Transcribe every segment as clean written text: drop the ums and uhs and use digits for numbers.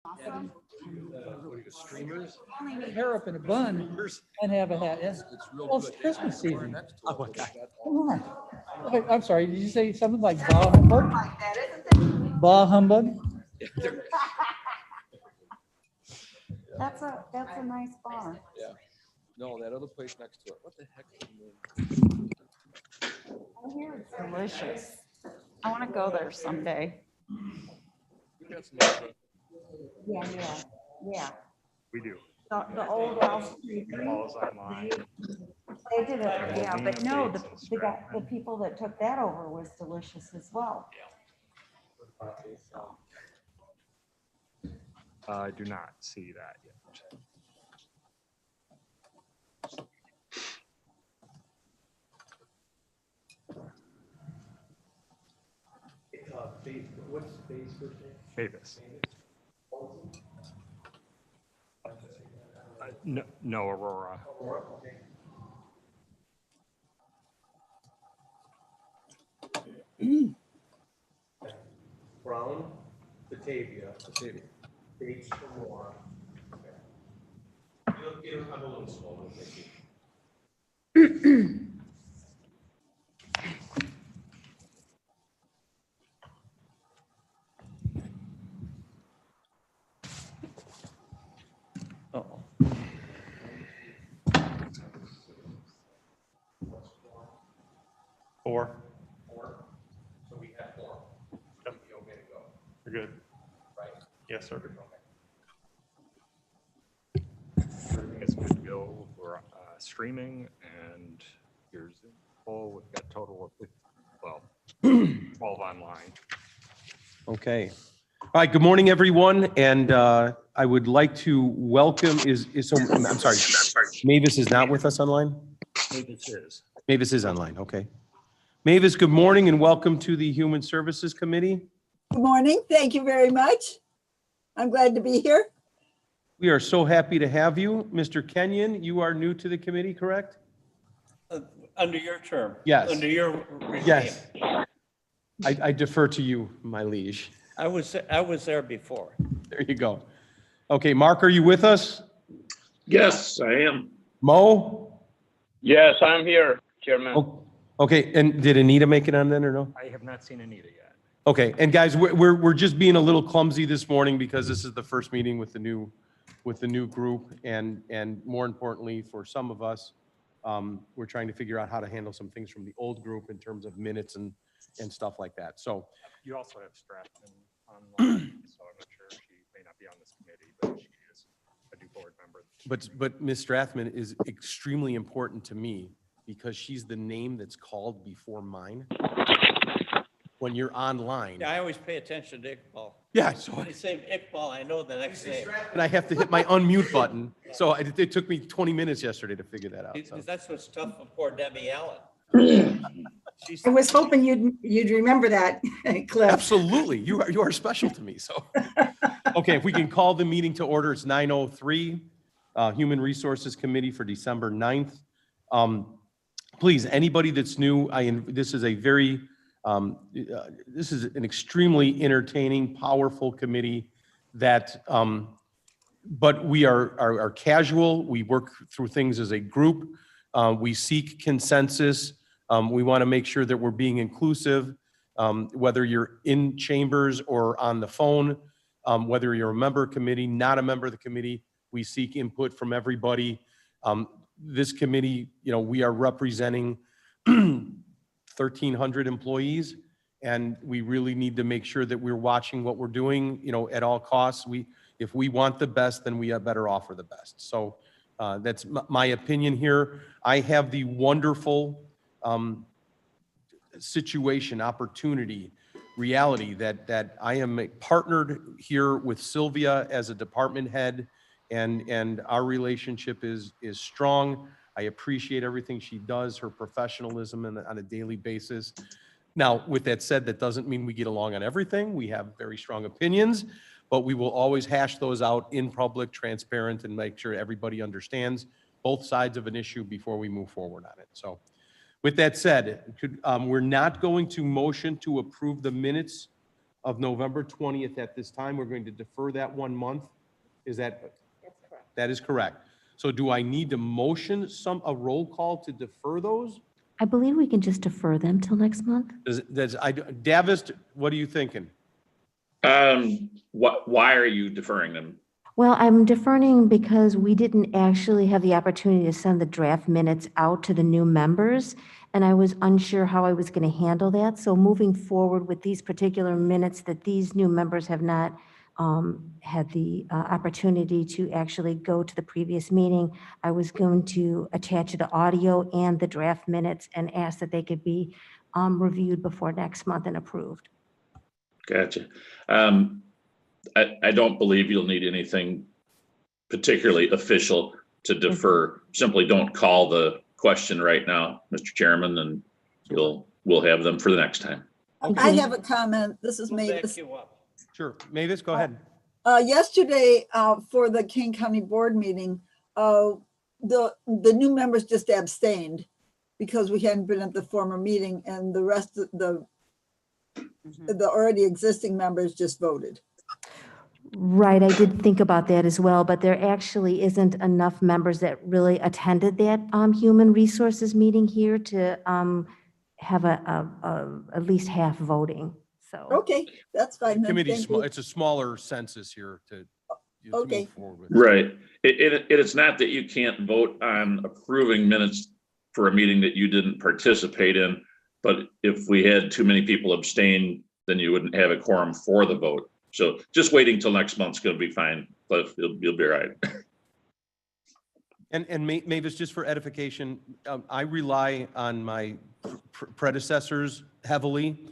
Awesome. Streamers, Hair up in a bun and have a hat. Yes. Well, it's Christmas season. Come on. Okay, I'm sorry. Did you say something like bah humbug? Like that, isn't it? Bah humbug? That's a nice bar. Yeah. No, that other place next to it. What the heck is the name? I hear it's delicious. I want to go there someday. We got some extra. Yeah. We do. The old Wall Street. Calls online. They did it, yeah, but no, the people that took that over was delicious as well. I do not see that yet. What's Faye's first name? Mavis. No, Aurora. Brown, Batavia, Bates, Aurora. Okay. I'm a little slow. Thank you. Four. So we have four. Yep. You okay to go? You're good. Right. Yes, sir. Everything is good to go. We're streaming and here's full. We've got a total of 12 online. Okay. All right. Good morning, everyone. And I would like to welcome I'm sorry. Mavis is not with us online? Mavis is online. Okay. Mavis, good morning and welcome to the Human Services Committee. Good morning. Thank you very much. I'm glad to be here. We are so happy to have you. Mr. Kenyon, you are new to the committee, correct? Under your term? Yes. Under your regime? Yes. I defer to you, my liege. I was there before. There you go. Okay, Mark, are you with us? Yes, I am. Mo? Yes, I'm here, Chairman. Oh, okay, and did Anita make it on then or no? I have not seen Anita yet. Okay, and guys, we're just being a little clumsy this morning because this is the first meeting with the new group, and more importantly for some of us, we're trying to figure out how to handle some things from the old group in terms of minutes and stuff like that. So You also have Stratton online, so I'm not sure. She may not be on this committee, but she is a new board member. but Ms. Strathman is extremely important to me because she's the name that's called before mine when you're online. Yeah, I always pay attention to Iqbal. Yeah, so When they say Iqbal, I know the next name. and I have to hit my unmute button. So it took me 20 minutes yesterday to figure that out. So. That's what's tough for poor Debbie Allen. She's, I was hoping you'd remember that, Cliff. Absolutely. You are special to me. So, okay, if we can call the meeting to order, it's 9:03, Human Resources Committee for December 9th. Please, anybody that's new, this is a very, this is an extremely entertaining, powerful committee that, but we are casual. We work through things as a group. We seek consensus. We want to make sure that we're being inclusive, whether you're in chambers or on the phone, whether you're a member of the committee, not a member of the committee, we seek input from everybody. This committee, we are representing 1,300 employees, and we really need to make sure that we're watching what we're doing, at all costs. If we want the best, then we better offer the best. So that's my opinion here. I have the wonderful situation, opportunity, reality that I am partnered here with Sylvia as a department head, and our relationship is strong. I appreciate everything she does, her professionalism on a daily basis. Now, with that said, that doesn't mean we get along on everything. We have very strong opinions, but we will always hash those out in public, transparent, and make sure everybody understands both sides of an issue before we move forward on it. So with that said, we're not going to motion to approve the minutes of November 20th at this time. We're going to defer that 1 month. Is that? That's correct. That is correct. So do I need to motion a roll call to defer those? I believe we can just defer them till next month. Davis, what are you thinking? Why are you deferring them? Well, I'm deferring because we didn't actually have the opportunity to send the draft minutes out to the new members, and I was unsure how I was going to handle that. So moving forward with these particular minutes that these new members have not had the opportunity to actually go to the previous meeting, I was going to attach the audio and the draft minutes and ask that they could be reviewed before next month and approved. Gotcha. I don't believe you'll need anything particularly official to defer. Simply don't call the question right now, Mr. Chairman, and we'll have them for the next time. I have a comment. This is We'll back Mavis. you up. Sure. Mavis, go ahead. Yesterday, for the Kane County Board meeting, the new members just abstained because we hadn't been at the former meeting, and the rest of the already existing members just voted. Right, I did think about that as well, but there actually isn't enough members that really attended that human resources meeting here to have at least half voting, so. Okay, that's fine. then. Committee's Thank small. you. It's a smaller census here to Okay. move forward with. Right. It's not that you can't vote on approving minutes for a meeting that you didn't participate in, but if we had too many people abstain, then you wouldn't have a quorum for the vote. So just waiting till next month's going to be fine, Cliff. You'll be all right. And Mavis, just for edification, I rely on my predecessors heavily.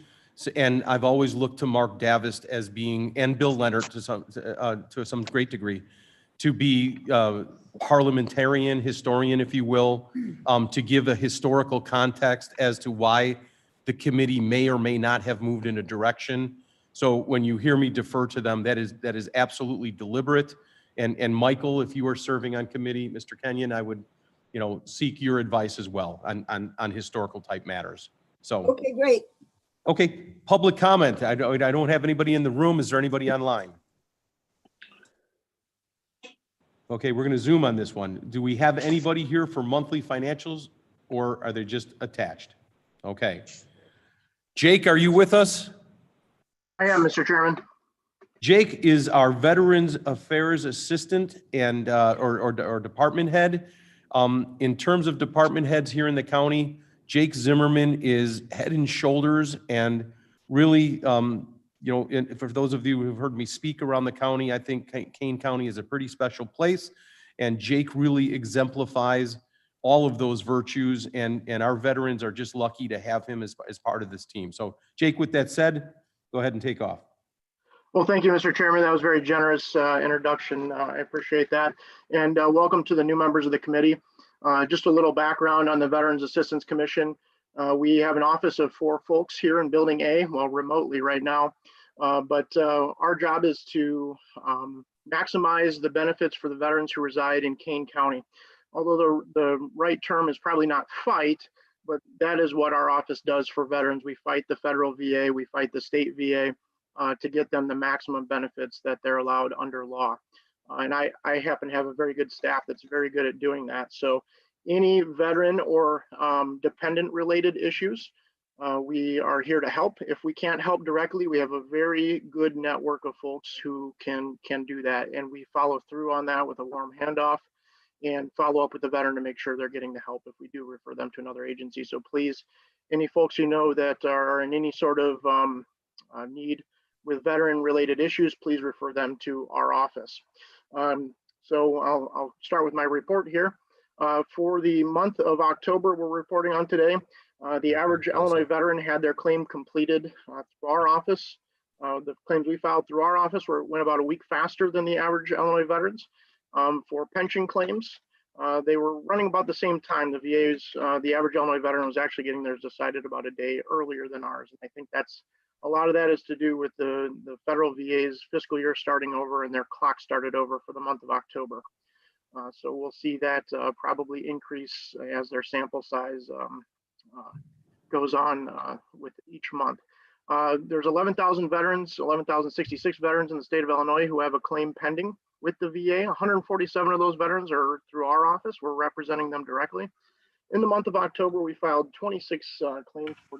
And I've always looked to Mark Davis as being, and Bill Leonard to some great degree, to be parliamentarian, historian, if you will, to give a historical context as to why the committee may or may not have moved in a direction. So when you hear me defer to them, that is absolutely deliberate. And Michael, if you are serving on committee, Mr. Kenyon, I would, seek your advice as well on historical type matters. So. Okay, great. Okay, public comment. I don't have anybody in the room. Is there anybody online? Okay, we're going to Zoom on this one. Do we have anybody here for monthly financials, or are they just attached? Okay. Jake, are you with us? I am, Mr. Chairman. Jake is our Veterans Affairs Assistant and or department head. In terms of department heads here in the county, Jake Zimmerman is head and shoulders, and really, and for those of you who've heard me speak around the county, I think Kane County is a pretty special place, and Jake really exemplifies all of those virtues, and our veterans are just lucky to have him as part of this team. So Jake, with that said, go ahead and take off. Well, thank you, Mr. Chairman. That was a very generous introduction. I appreciate that. And welcome to the new members of the committee. Just a little background on the Veterans Assistance Commission. We have an office of 4 folks here in Building A, well, remotely right now. But our job is to maximize the benefits for the veterans who reside in Kane County. Although the right term is probably not fight, but that is what our office does for veterans. We fight the federal VA, we fight the state VA to get them the maximum benefits that they're allowed under law. And I happen to have a very good staff that's very good at doing that. So any veteran or dependent related issues, we are here to help. If we can't help directly, we have a very good network of folks who can do that. And we follow through on that with a warm handoff and follow up with the veteran to make sure they're getting the help if we do refer them to another agency. So please, any folks you know that are in any sort of need with veteran related issues, please refer them to our office. So I'll start with my report here. For the month of October, we're reporting on today, the average Illinois veteran had their claim completed through our office. The claims we filed through our office went about a week faster than the average Illinois veterans. For pension claims, they were running about the same time. The VA's, the average Illinois veteran was actually getting theirs decided about a day earlier than ours. And I think a lot of that is to do with the federal VA's fiscal year starting over, and their clock started over for the month of October. So we'll see that probably increase as their sample size goes on with each month. There's 11,000 veterans, 11,066 veterans in the state of Illinois who have a claim pending with the VA. 147 of those veterans are through our office. We're representing them directly. In the month of October, we filed 26 claims for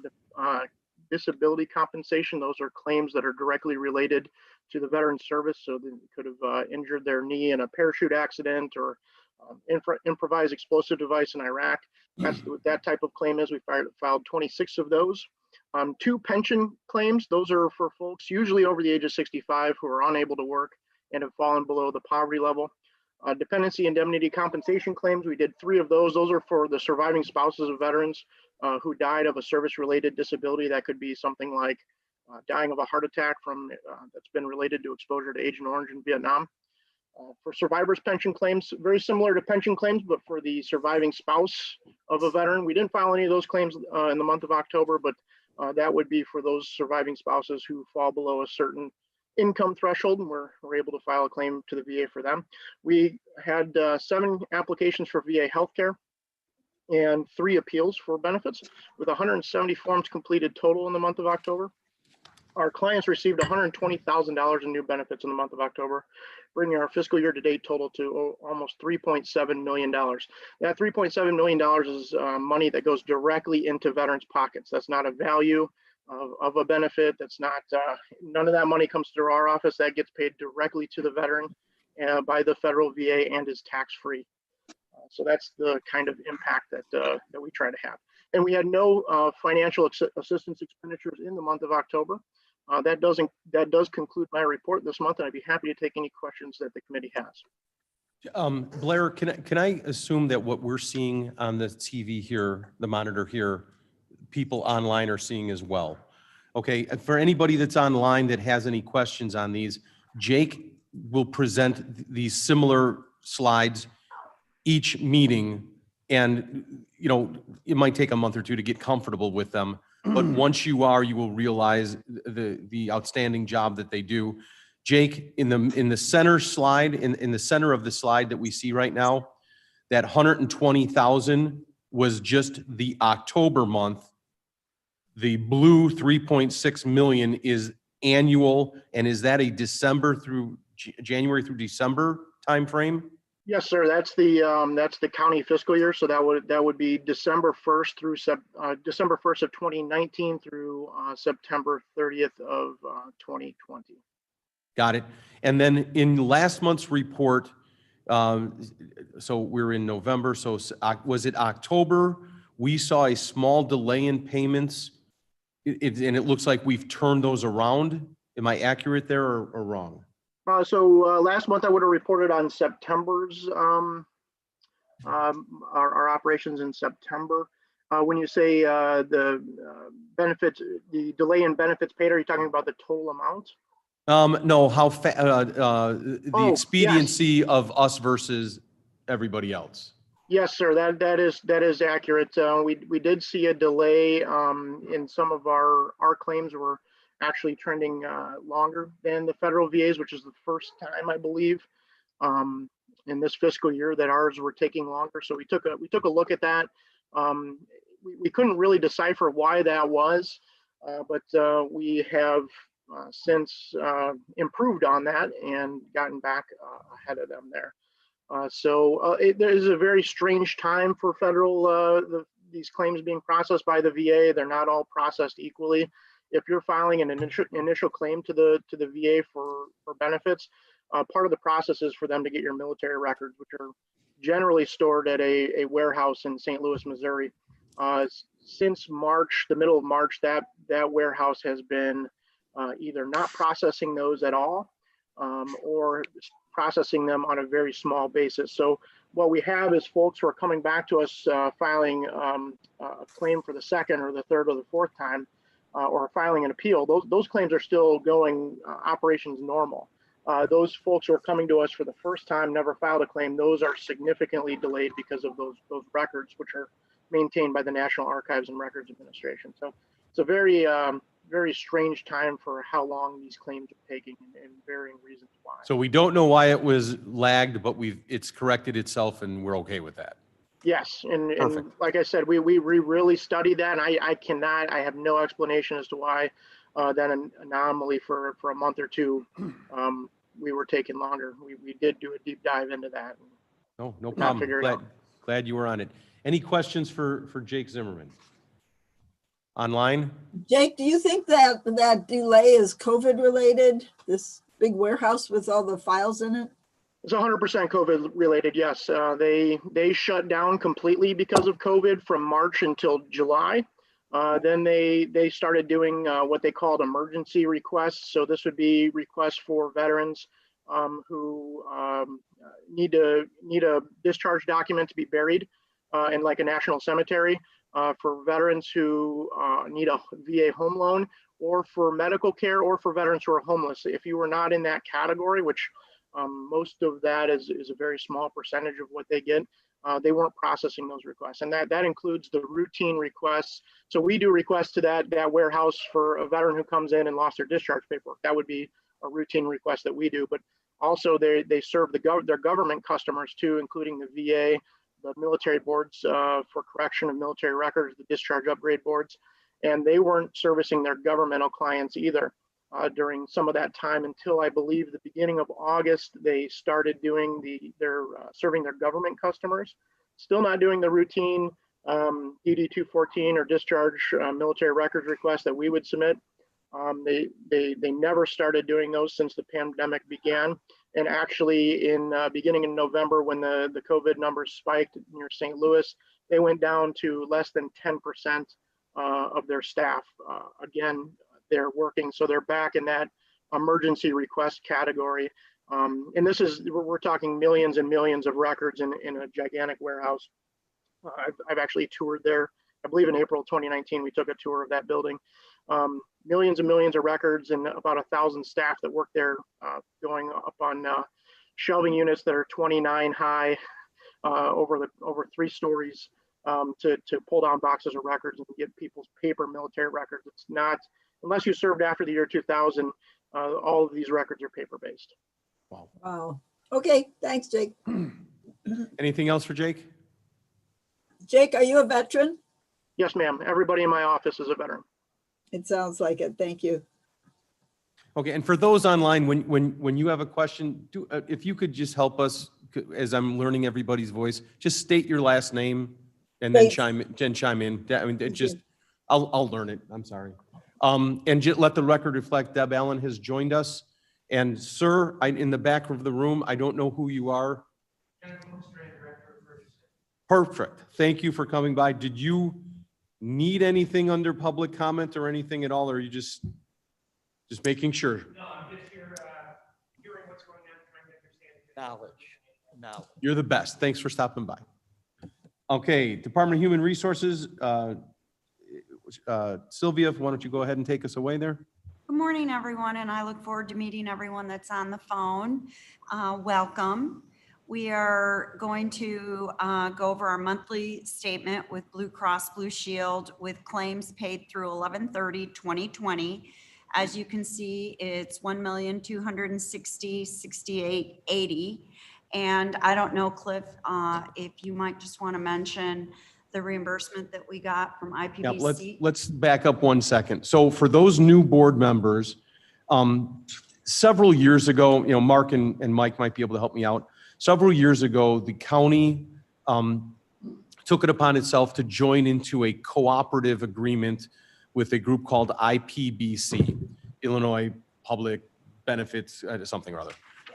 disability compensation. Those are claims that are directly related to the veteran service. So they could have injured their knee in a parachute accident or improvised explosive device in Iraq. That's what that type of claim is. We filed 26 of those. 2 pension claims. Those are for folks usually over the age of 65 who are unable to work and have fallen below the poverty level. Dependency indemnity compensation claims. We did 3 of those. Those are for the surviving spouses of veterans who died of a service-related disability. That could be something like dying of a heart attack from that's been related to exposure to Agent Orange in Vietnam. For survivors pension claims, very similar to pension claims, but for the surviving spouse of a veteran. We didn't file any of those claims in the month of October, but that would be for those surviving spouses who fall below a certain income threshold, and we're able to file a claim to the VA for them. We had 7 applications for VA healthcare and 3 appeals for benefits, with 170 forms completed total in the month of October. Our clients received $120,000 in new benefits in the month of October, bringing our fiscal year to date total to almost $3.7 million. That $3.7 million is money that goes directly into veterans' pockets. That's not a value of a benefit. That's not, none of that money comes through our office. That gets paid directly to the veteran by the federal VA and is tax-free. So that's the kind of impact that we try to have. And we had no financial assistance expenditures in the month of October. That does conclude my report this month, and I'd be happy to take any questions that the committee has. Blair, can I assume that what we're seeing on the TV here, the monitor here, people online are seeing as well? Okay, for anybody that's online that has any questions on these, Jake will present these similar slides each meeting, and you know, it might take a month or 2 to get comfortable with them, but once you are, you will realize the outstanding job that they do. Jake, in the center slide, in the center of the slide that we see right now, that 120,000 was just the October month. The blue 3.6 million is annual, and is that a December through January through December timeframe? Yes, sir. That's the county fiscal year. So that would be December 1st through December 1st of 2019 through September 30th of 2020. Got it. And then in last month's report, so we're in November. So was it October? We saw a small delay in payments, and it looks like we've turned those around. Am I accurate there or wrong? So last month I would have reported on September's our operations in September. When you say the benefits, the delay in benefits paid, are you talking about the total amount? No, the expediency yes. of us versus everybody else. Yes, sir. That is accurate. We did see a delay in some of our claims were actually trending longer than the federal VAs, which is the first time I believe in this fiscal year that ours were taking longer. So we took a look at that. We couldn't really decipher why that was, but we have since improved on that and gotten back ahead of them there. There is a very strange time for federal these claims being processed by the VA. They're not all processed equally. If you're filing an initial claim to the VA for benefits, part of the process is for them to get your military records, which are generally stored at a warehouse in St. Louis, Missouri. Since March, the middle of March, that warehouse has been either not processing those at all or processing them on a very small basis. So what we have is folks who are coming back to us filing a claim for the second or the third or the fourth time, or filing an appeal. Those claims are still going operations normal. Those folks who are coming to us for the first time, never filed a claim, those are significantly delayed because of those records, which are maintained by the National Archives and Records Administration. So it's a very, very strange time for how long these claims are taking and varying reasons why. So we don't know why it was lagged, but it's corrected itself and we're okay with that. Yes, and like I said, we really studied that, and I have no explanation as to why then an anomaly for a month or two, we were taking longer. We did do a deep dive into that. No, no Could not problem. figure it out. Glad you were on it. Any questions for Jake Zimmerman? Online? Jake, do you think that that delay is COVID related? This big warehouse with all the files in it? It's 100% COVID related, yes. They shut down completely because of COVID from March until July. Then they started doing what they called emergency requests. So this would be requests for veterans who need a discharge document to be buried in like a national cemetery, for veterans who need a VA home loan, or for medical care, or for veterans who are homeless. If you were not in that category, which most of that is a very small percentage of what they get, they weren't processing those requests. And that includes the routine requests. So we do requests to that warehouse for a veteran who comes in and lost their discharge paperwork. That would be a routine request that we do. But also they serve their government customers too, including the VA, the military boards for correction of military records, the discharge upgrade boards. And they weren't servicing their governmental clients either during some of that time, until I believe the beginning of August. They started doing their serving their government customers, still not doing the routine DD 214 or discharge military records requests that we would submit. They never started doing those since the pandemic began. And actually, beginning in November, when the COVID numbers spiked near St. Louis, they went down to less than 10% of their staff. Again, they're working, so they're back in that emergency request category. And this is, we're talking millions and millions of records in a gigantic warehouse. I've actually toured there. I believe in April 2019, we took a tour of that building. Millions and millions of records, and about 1,000 staff that work there, going up on shelving units that are 29 high, over 3 stories, to pull down boxes of records and get people's paper military records. It's not, unless you served after the year 2000, all of these records are paper-based. Wow. Wow. Okay, thanks, Jake. Anything else for Jake? Jake, are you a veteran? Yes, ma'am. Everybody in my office is a veteran. It sounds like it. Thank you. Okay, and for those online, when you have a question, if you could just help us, as I'm learning everybody's voice, just state your last name and then chime in. I mean, it just, I'll learn it. I'm sorry. And just let the record reflect Deb Allen has joined us. And sir, in the back of the room, I don't know who you are. Perfect. Thank you for coming by. Did you need anything under public comment or anything at all? Or are you just making sure? No, I'm just here, hearing what's going on, trying to understand. Knowledge. You're the best. Thanks for stopping by. Okay, Department of Human Resources, Sylvia, why don't you go ahead and take us away there? Good morning, everyone, and I look forward to meeting everyone that's on the phone. Welcome. We are going to go over our monthly statement with Blue Cross Blue Shield with claims paid through 11/30/2020. As you can see, it's $1,260,6880. And I don't know, Cliff, if you might just want to mention the reimbursement that we got from IPBC. Yeah, let's back up 1 second. So for those new board members, several years ago, Mark and Mike might be able to help me out. Several years ago, the county took it upon itself to join into a cooperative agreement with a group called IPBC, Illinois Public Benefits, something or other.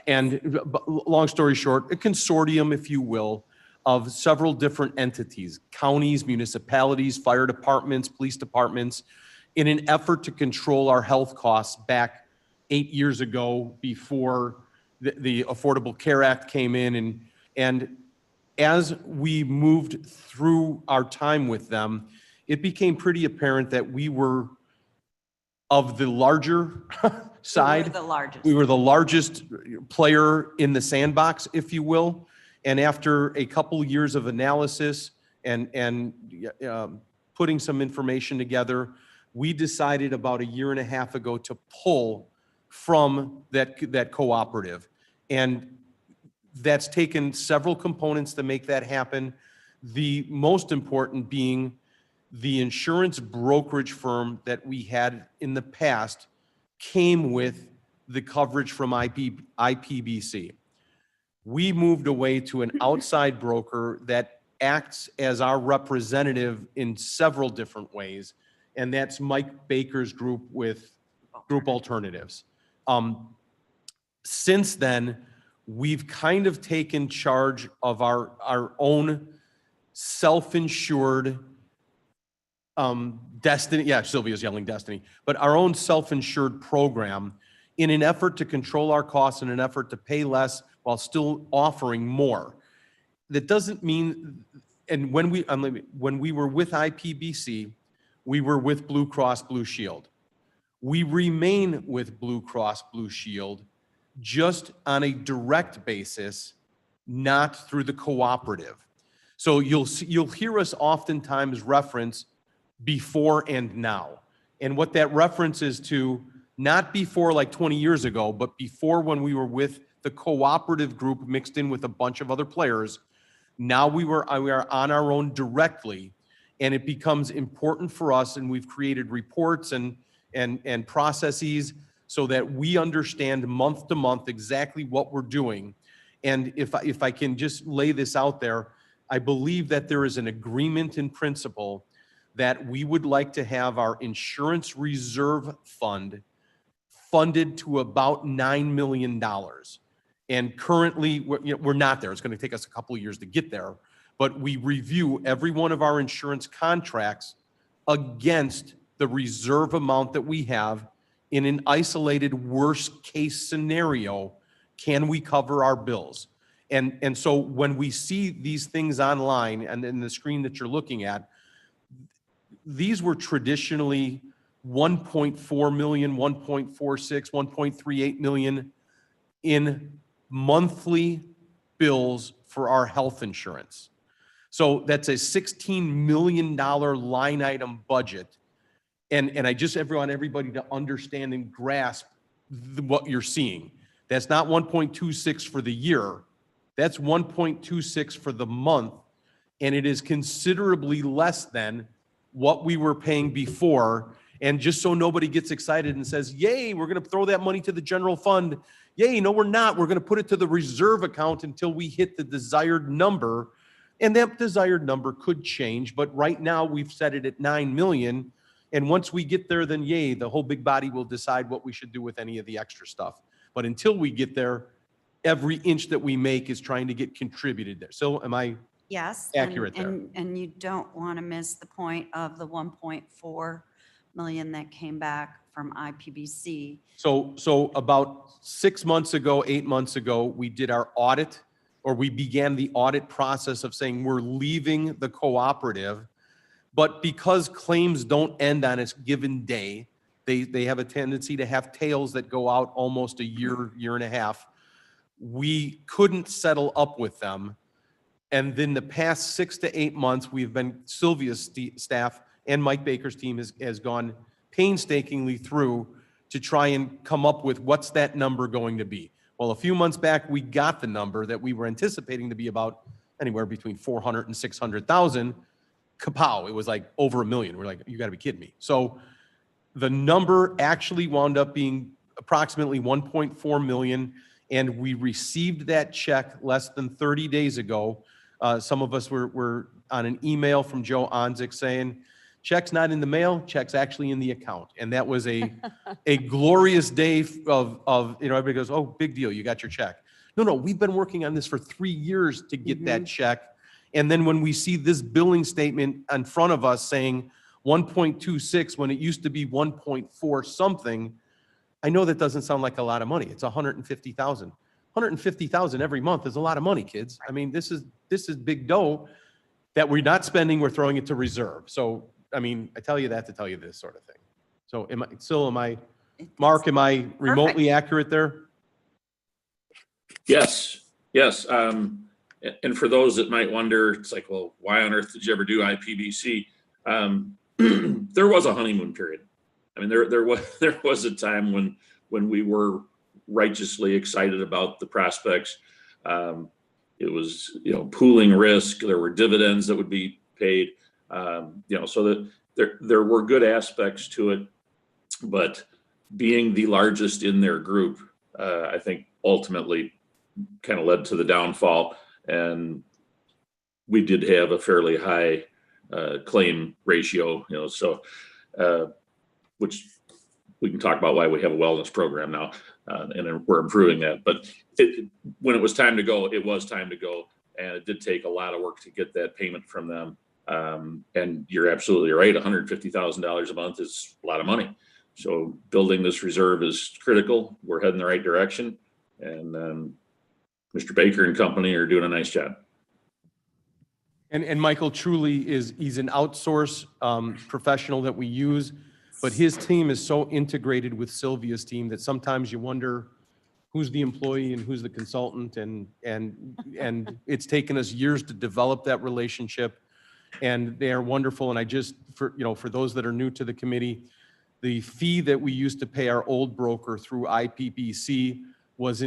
And long story short, a consortium, if you will, of several different entities, counties, municipalities, fire departments, police departments, in an effort to control our health costs back 8 years ago, before the Affordable Care Act came in. And as we moved through our time with them, it became pretty apparent that we were of the larger side. We were the largest player in the sandbox, if you will. And after a couple years of analysis and putting some information together, we decided about 1.5 years ago to pull from that cooperative. And that's taken several components to make that happen. The most important being the insurance brokerage firm that we had in the past came with the coverage from IPBC. We moved away to an outside broker that acts as our representative in several different ways, and that's Mike Baker's group with Group Alternatives. Since then, we've kind of taken charge of our own self-insured Destiny, yeah, Sylvia's yelling Destiny, but our own self-insured program in an effort to control our costs, in an effort to pay less while still offering more. That doesn't mean, and when we were with IPBC, we were with Blue Cross Blue Shield. We remain with Blue Cross Blue Shield just on a direct basis, not through the cooperative. So you'll hear us oftentimes reference before and now. And what that reference is to, not before like 20 years ago, but before when we were with the cooperative group mixed in with a bunch of other players. Now we are on our own directly, and it becomes important for us, and we've created reports and processes so that we understand month to month exactly what we're doing. And if I can just lay this out there, I believe that there is an agreement in principle that we would like to have our insurance reserve fund funded to about $9 million. And currently, we're not there. It's going to take us a couple of years to get there. But we review every one of our insurance contracts against the reserve amount that we have in an isolated worst case scenario. Can we cover our bills? And so when we see these things online and in the screen that you're looking at, these were traditionally 1.4 million, 1.46, 1.38 million in monthly bills for our health insurance. So that's a $16 million line item budget. And I just want everybody to understand and grasp what you're seeing. That's not 1.26 for the year. That's 1.26 for the month. And it is considerably less than what we were paying before. And just so nobody gets excited and says, yay, we're going to throw that money to the general fund. Yay, no, we're not. We're going to put it to the reserve account until we hit the desired number. And that desired number could change. But right now we've set it at 9 million. And once we get there, then yay, the whole big body will decide what we should do with any of the extra stuff. But until we get there, every inch that we make is trying to get contributed there. So am I Yes. accurate there? And you don't want to miss the point of the 1.4 million that came back from IPBC. So about 6 months ago, 8 months ago, we did our audit, or we began the audit process of saying we're leaving the cooperative. But because claims don't end on a given day, they have a tendency to have tails that go out almost a year, year and a half. We couldn't settle up with them. And then the past 6 to 8 months, Sylvia's staff and Mike Baker's team has gone painstakingly through to try and come up with what's that number going to be. Well, a few months back, we got the number that we were anticipating to be about anywhere between 400 and 600,000. Kapow, it was like over $1 million. We're like, you got to be kidding me. So the number actually wound up being approximately 1.4 million. And we received that check less than 30 days ago. Some of us were on an email from Joe Onzik saying, check's not in the mail, check's actually in the account. And that was a glorious day of, everybody goes, oh, big deal, you got your check. No, we've been working on this for 3 years to get that check. And then when we see this billing statement in front of us saying 1.26 when it used to be 1.4 something, I know that doesn't sound like a lot of money. It's 150,000. 150,000 every month is a lot of money, kids. I mean, this is big dough that we're not spending, we're throwing it to reserve. So, I mean, I tell you that to tell you this sort of thing. So Mark, am I remotely accurate there? Yes. And for those that might wonder, it's like, well, why on earth did you ever do IPBC? There was a honeymoon period. I mean, there was a time when we were righteously excited about the prospects. It was, pooling risk. There were dividends that would be paid. So that there were good aspects to it, but being the largest in their group, I think ultimately kind of led to the downfall. And we did have a fairly high claim ratio, which we can talk about why we have a wellness program now, and we're improving that. But when it was time to go, it was time to go. And it did take a lot of work to get that payment from them. And you're absolutely right. $150,000 a month is a lot of money. So building this reserve is critical. We're heading the right direction. And Mr. Baker and company are doing a nice job. And Michael truly he's an outsource professional that we use, but his team is so integrated with Sylvia's team that sometimes you wonder who's the employee and who's the consultant, and it's taken us years to develop that relationship, and they are wonderful. And I just, for those that are new to the committee, the fee that we used to pay our old broker through IPBC was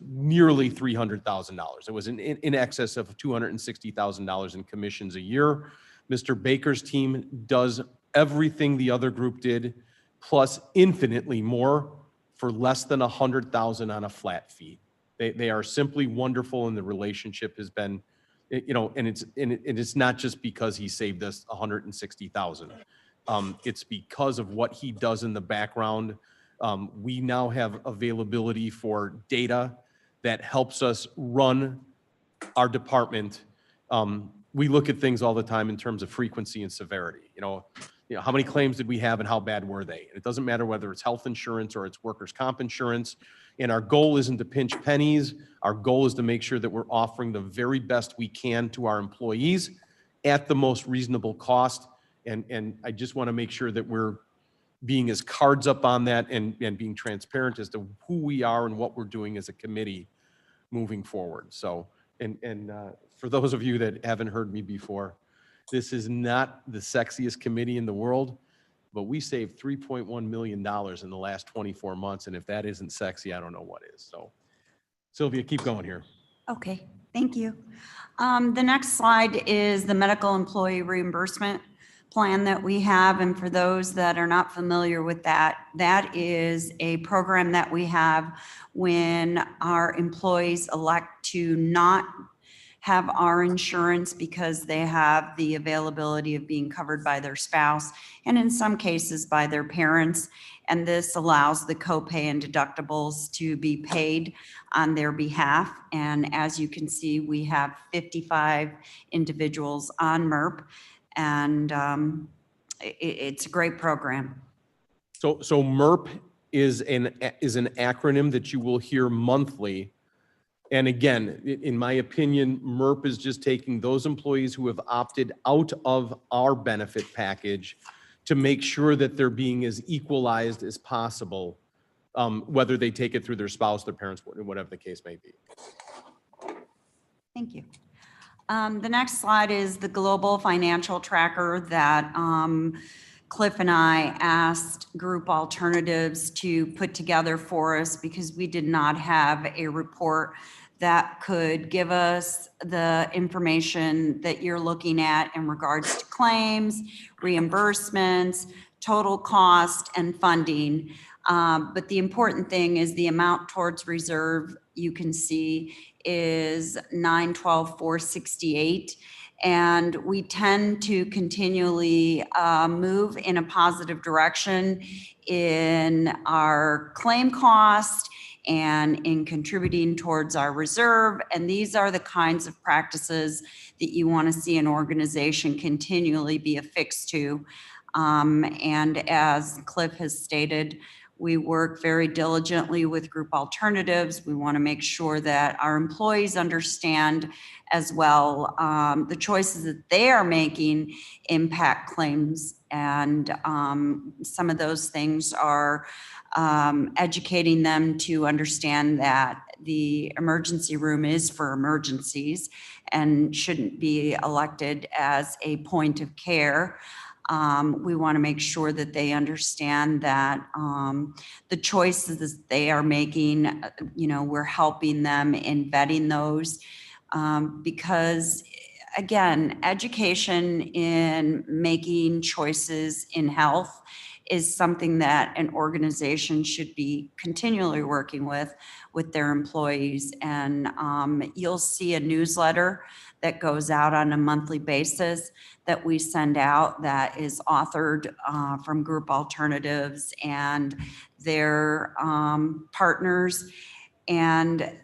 nearly $300,000. It was in excess of $260,000 in commissions a year. Mr. Baker's team does everything the other group did, plus infinitely more for less than $100,000 on a flat fee. They are simply wonderful, and the relationship has been, and it's not just because he saved us $160,000. It's because of what he does in the background. We now have availability for data that helps us run our department. We look at things all the time in terms of frequency and severity. How many claims did we have and how bad were they? And it doesn't matter whether it's health insurance or it's workers' comp insurance. And our goal isn't to pinch pennies. Our goal is to make sure that we're offering the very best we can to our employees at the most reasonable cost. And I just want to make sure that we're being as cards up on that and being transparent as to who we are and what we're doing as a committee moving forward. So, and for those of you that haven't heard me before, this is not the sexiest committee in the world, but we saved $3.1 million in the last 24 months. And if that isn't sexy, I don't know what is. So Sylvia, keep going here. Okay, thank you. The next slide is the medical employee reimbursement plan that we have. And for those that are not familiar with that, that is a program that we have when our employees elect to not have our insurance because they have the availability of being covered by their spouse, and in some cases by their parents. And this allows the copay and deductibles to be paid on their behalf. And as you can see, we have 55 individuals on MERP, and it's a great program. So MERP is an acronym that you will hear monthly. And again, in my opinion, MERP is just taking those employees who have opted out of our benefit package to make sure that they're being as equalized as possible, whether they take it through their spouse, their parents, whatever the case may be. Thank you. The next slide is the global financial tracker that Cliff and I asked Group Alternatives to put together for us because we did not have a report that could give us the information that you're looking at in regards to claims, reimbursements, total cost, and funding. But the important thing is the amount towards reserve, you can see, is $912,468. And we tend to continually move in a positive direction in our claim cost and in contributing towards our reserve. And these are the kinds of practices that you want to see an organization continually be affixed to. And as Cliff has stated, we work very diligently with Group Alternatives. We want to make sure that our employees understand as well the choices that they are making impact claims. And some of those things are educating them to understand that the emergency room is for emergencies and shouldn't be elected as a point of care. We want to make sure that they understand that the choices they are making, we're helping them in vetting those because again, education in making choices in health is something that an organization should be continually working with their employees. And you'll see a newsletter that goes out on a monthly basis that we send out that is authored from Group Alternatives and their partners. And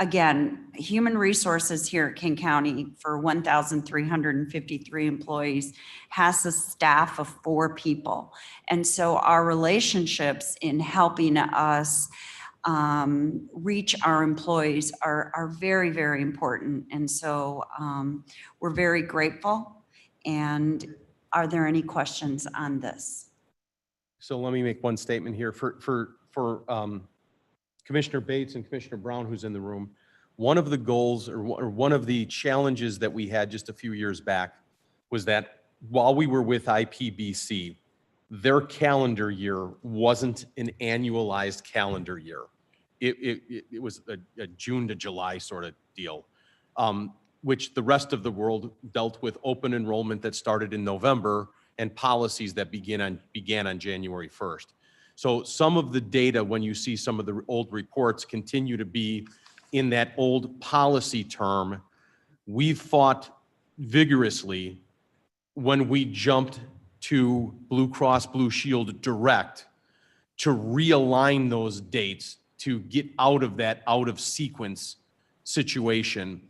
again, human resources here at King County for 1,353 employees has a staff of 4 people. And so our relationships in helping us reach our employees are very, very important. And so we're very grateful. And are there any questions on this? So let me make one statement here for Commissioner Bates and Commissioner Brown, who's in the room. One of the goals or one of the challenges that we had just a few years back was that while we were with IPBC, their calendar year wasn't an annualized calendar year. It was a June to July sort of deal, which the rest of the world dealt with open enrollment that started in November and policies that began on January 1st. So some of the data, when you see some of the old reports, continue to be in that old policy term. We've fought vigorously when we jumped to Blue Cross Blue Shield Direct to realign those dates to get out of that out of sequence situation.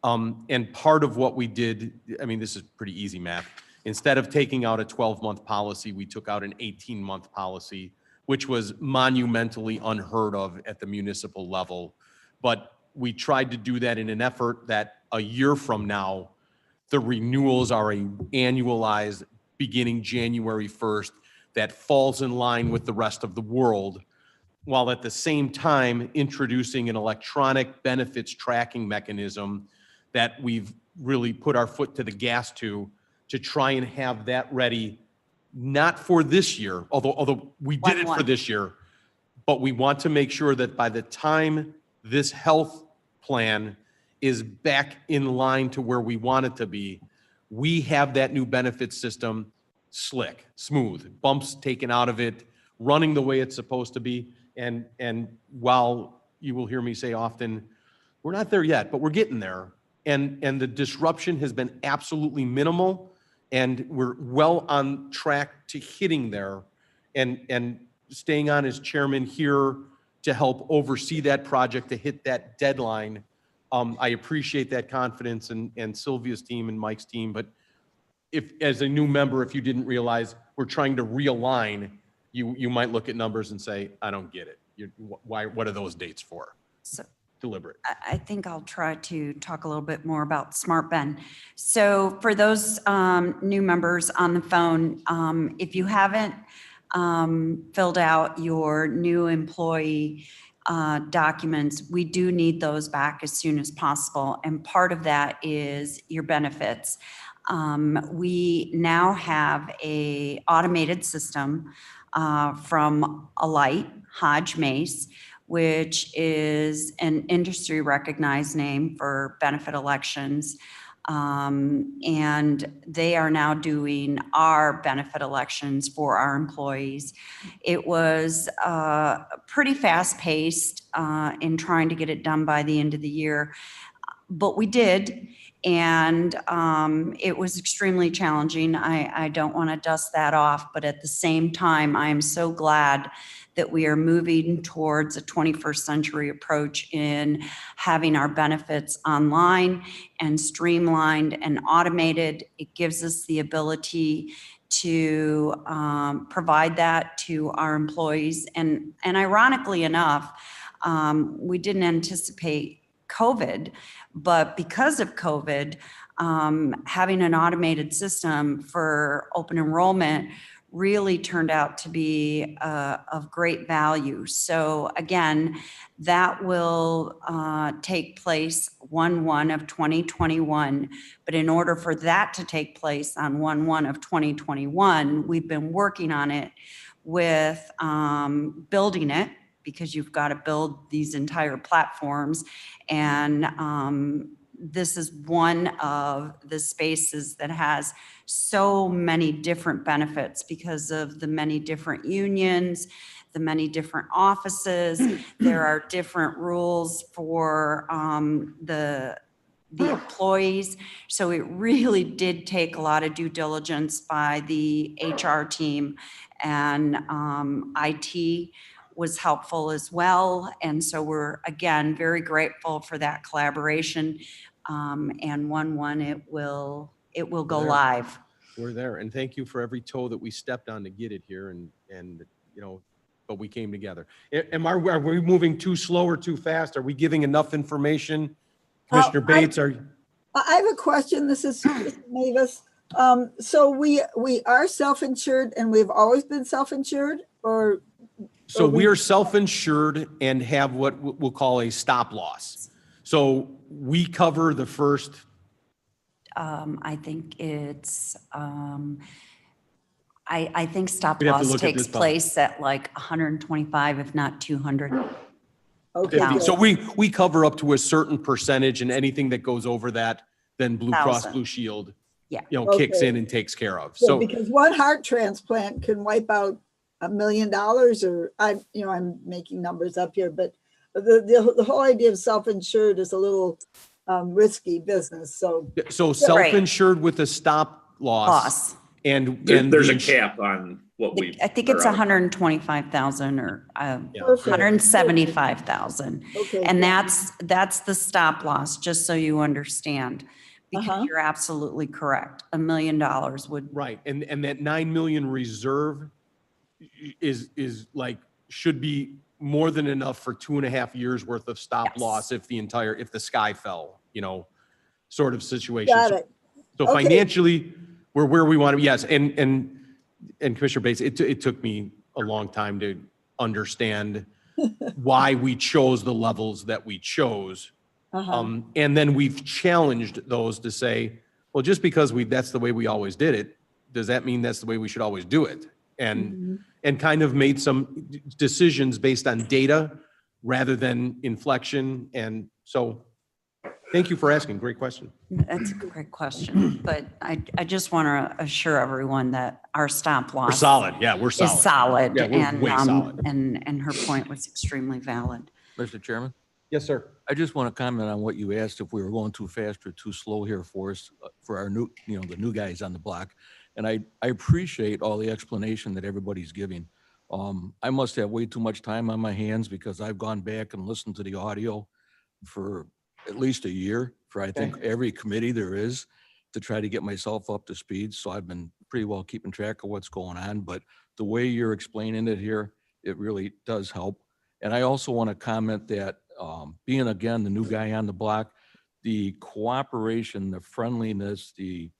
And part of what we did, I mean, this is pretty easy math. Instead of taking out a 12-month policy, we took out an 18-month policy, which was monumentally unheard of at the municipal level. But we tried to do that in an effort that a year from now, the renewals are annualized beginning January 1st that falls in line with the rest of the world, while at the same time introducing an electronic benefits tracking mechanism that we've really put our foot to the gas to try and have that ready, not for this year, although we did it for this year, but we want to make sure that by the time this health plan is back in line to where we want it to be, we have that new benefit system slick, smooth, bumps taken out of it, running the way it's supposed to be. And while you will hear me say often, we're not there yet, but we're getting there. And the disruption has been absolutely minimal, and we're well on track to hitting there and staying on as chairman here to help oversee that project to hit that deadline. I appreciate that confidence and Sylvia's team and Mike's team, but if, as a new member, if you didn't realize we're trying to realign, you might look at numbers and say, I don't get it. What are those dates for? So Deliberate. I think I'll try to talk a little bit more about Smart Ben. So for those new members on the phone, if you haven't filled out your new employee documents, we do need those back as soon as possible. And part of that is your benefits. We now have a automated system from Alight, Hodge Mace, which is an industry recognized name for benefit elections. And they are now doing our benefit elections for our employees. It was pretty fast paced in trying to get it done by the end of the year, but we did. And it was extremely challenging. I don't want to dust that off, but at the same time, I am so glad that we are moving towards a 21st century approach in having our benefits online and streamlined and automated. It gives us the ability to provide that to our employees. And ironically enough, we didn't anticipate COVID, but because of COVID, having an automated system for open enrollment really turned out to be of great value. So again, that will take place 1/1 of 2021. But in order for that to take place on 1/1 of 2021, we've been working on it with building it, because you've got to build these entire platforms. And this is one of the spaces that has so many different benefits because of the many different unions, the many different offices. There are different rules for the employees. So it really did take a lot of due diligence by the HR team, and IT was helpful as well. And so we're, again, very grateful for that collaboration. And 1/1, it will go There. live. We're there. And thank you for every toe that we stepped on to get it here. And but we came together. Are we moving too slow or too fast? Are we giving enough information? Commissioner Bates, I have a question. This is Mavis. So we are self-insured and we've always been self-insured, or? So we are self-insured and have what we'll call a stop loss. So we cover the first. I think it's, I think stop We'd have to loss look at takes this place at like 125, if not 200. Okay. 50. good. So we cover up to a certain percentage, and anything that goes over that, then Blue Cross 1,000. Blue Shield, Yeah. kicks Okay. in and takes care of. Yeah, So because one heart transplant can wipe out $1 million, or I'm making numbers up here, but the whole idea of self-insured is a little risky business. So self-insured with a stop loss. And There's the a cap on what we. I think it's 125,000 or Perfect. 175,000. Okay. And that's the stop loss, just so you understand, because Uh-huh. you're absolutely correct. $1 million would. right. And that 9 million reserve is like, should be more than enough for 2.5 years worth of stop Yes. loss if the sky fell, sort of situation. Got it. So Okay. financially, we're where we want to be. Yes. And Commissioner Bates, it took me a long time to understand why we chose the levels that we chose. Uh-huh. And then we've challenged those to say, well, just because that's the way we always did it, does that mean that's the way we should always do it? And kind of made some decisions based on data rather than inflection. And so thank you for asking. Great question. That's a great question, but I just want to assure everyone that our stop loss. We're solid. Yeah, we're solid. Is solid. Yeah, we're way solid. And her point was extremely valid. Mr. Chairman, Yes, sir. I just want to comment on what you asked, if we were going too fast or too slow here for us, for our new, the new guys on the block. And I appreciate all the explanation that everybody's giving. I must have way too much time on my hands because I've gone back and listened to the audio for at least a year for, I think, every committee there is, to try to get myself up to speed. So I've been pretty well keeping track of what's going on, but the way you're explaining it here, it really does help. And I also want to comment that being, again, the new guy on the block, the cooperation, the friendliness, the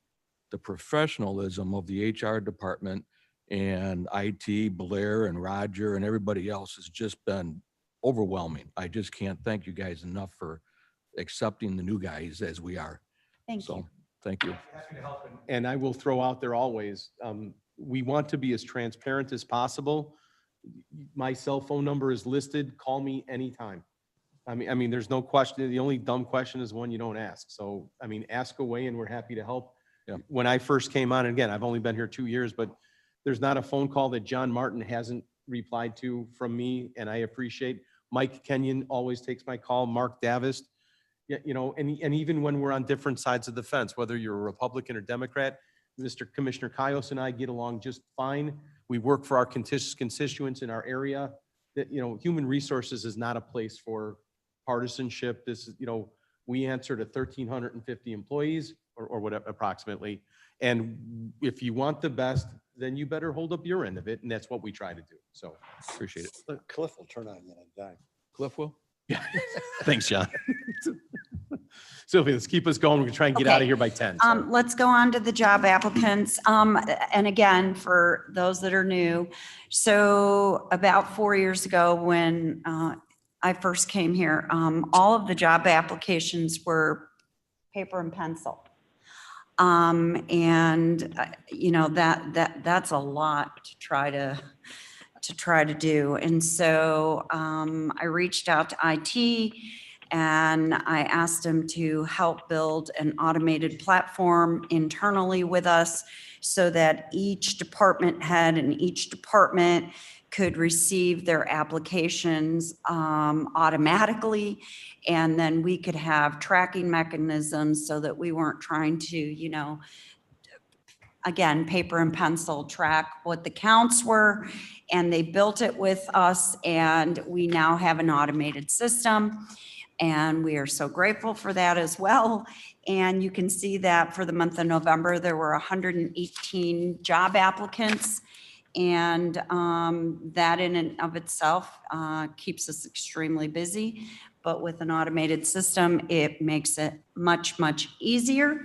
professionalism of the HR department and IT, Blair and Roger and everybody else has just been overwhelming. I just can't thank you guys enough for accepting the new guys as we are. Thank you. Thank you. And I will throw out there always, we want to be as transparent as possible. My cell phone number is listed. Call me anytime. I mean, there's no question. The only dumb question is one you don't ask. So, ask away and we're happy to help. Yeah. When I first came on, again, I've only been here 2 years, but there's not a phone call that John Martin hasn't replied to from me, and I appreciate. Mike Kenyon always takes my call. Mark Davis, and even when we're on different sides of the fence, whether you're a Republican or Democrat, Mr. Commissioner Kaios and I get along just fine. We work for our constituents in our area. That, human resources is not a place for partisanship. This is, we answer to 1,350 employees or whatever, approximately. And if you want the best, then you better hold up your end of it. And that's what we try to do. So appreciate it. Cliff will turn on you on a dime. Cliff will? Yeah. Thanks, John. Sylvia, let's keep us going. We're gonna try and get out of here by 10. So. Let's go on to the job applicants. And again, for those that are new, so about 4 years ago when I first came here, all of the job applications were paper and pencil. That's a lot to try to do. And so I reached out to IT And I asked him to help build an automated platform internally with us so that each department head and each department could receive their applications automatically. And then we could have tracking mechanisms so that we weren't trying to, you know, again, paper and pencil track what the counts were. And they built it with us, and we now have an automated system. And we are so grateful for that as well. And you can see that for the month of November, there were 118 job applicants. And that in and of itself keeps us extremely busy. But with an automated system, it makes it much, much easier.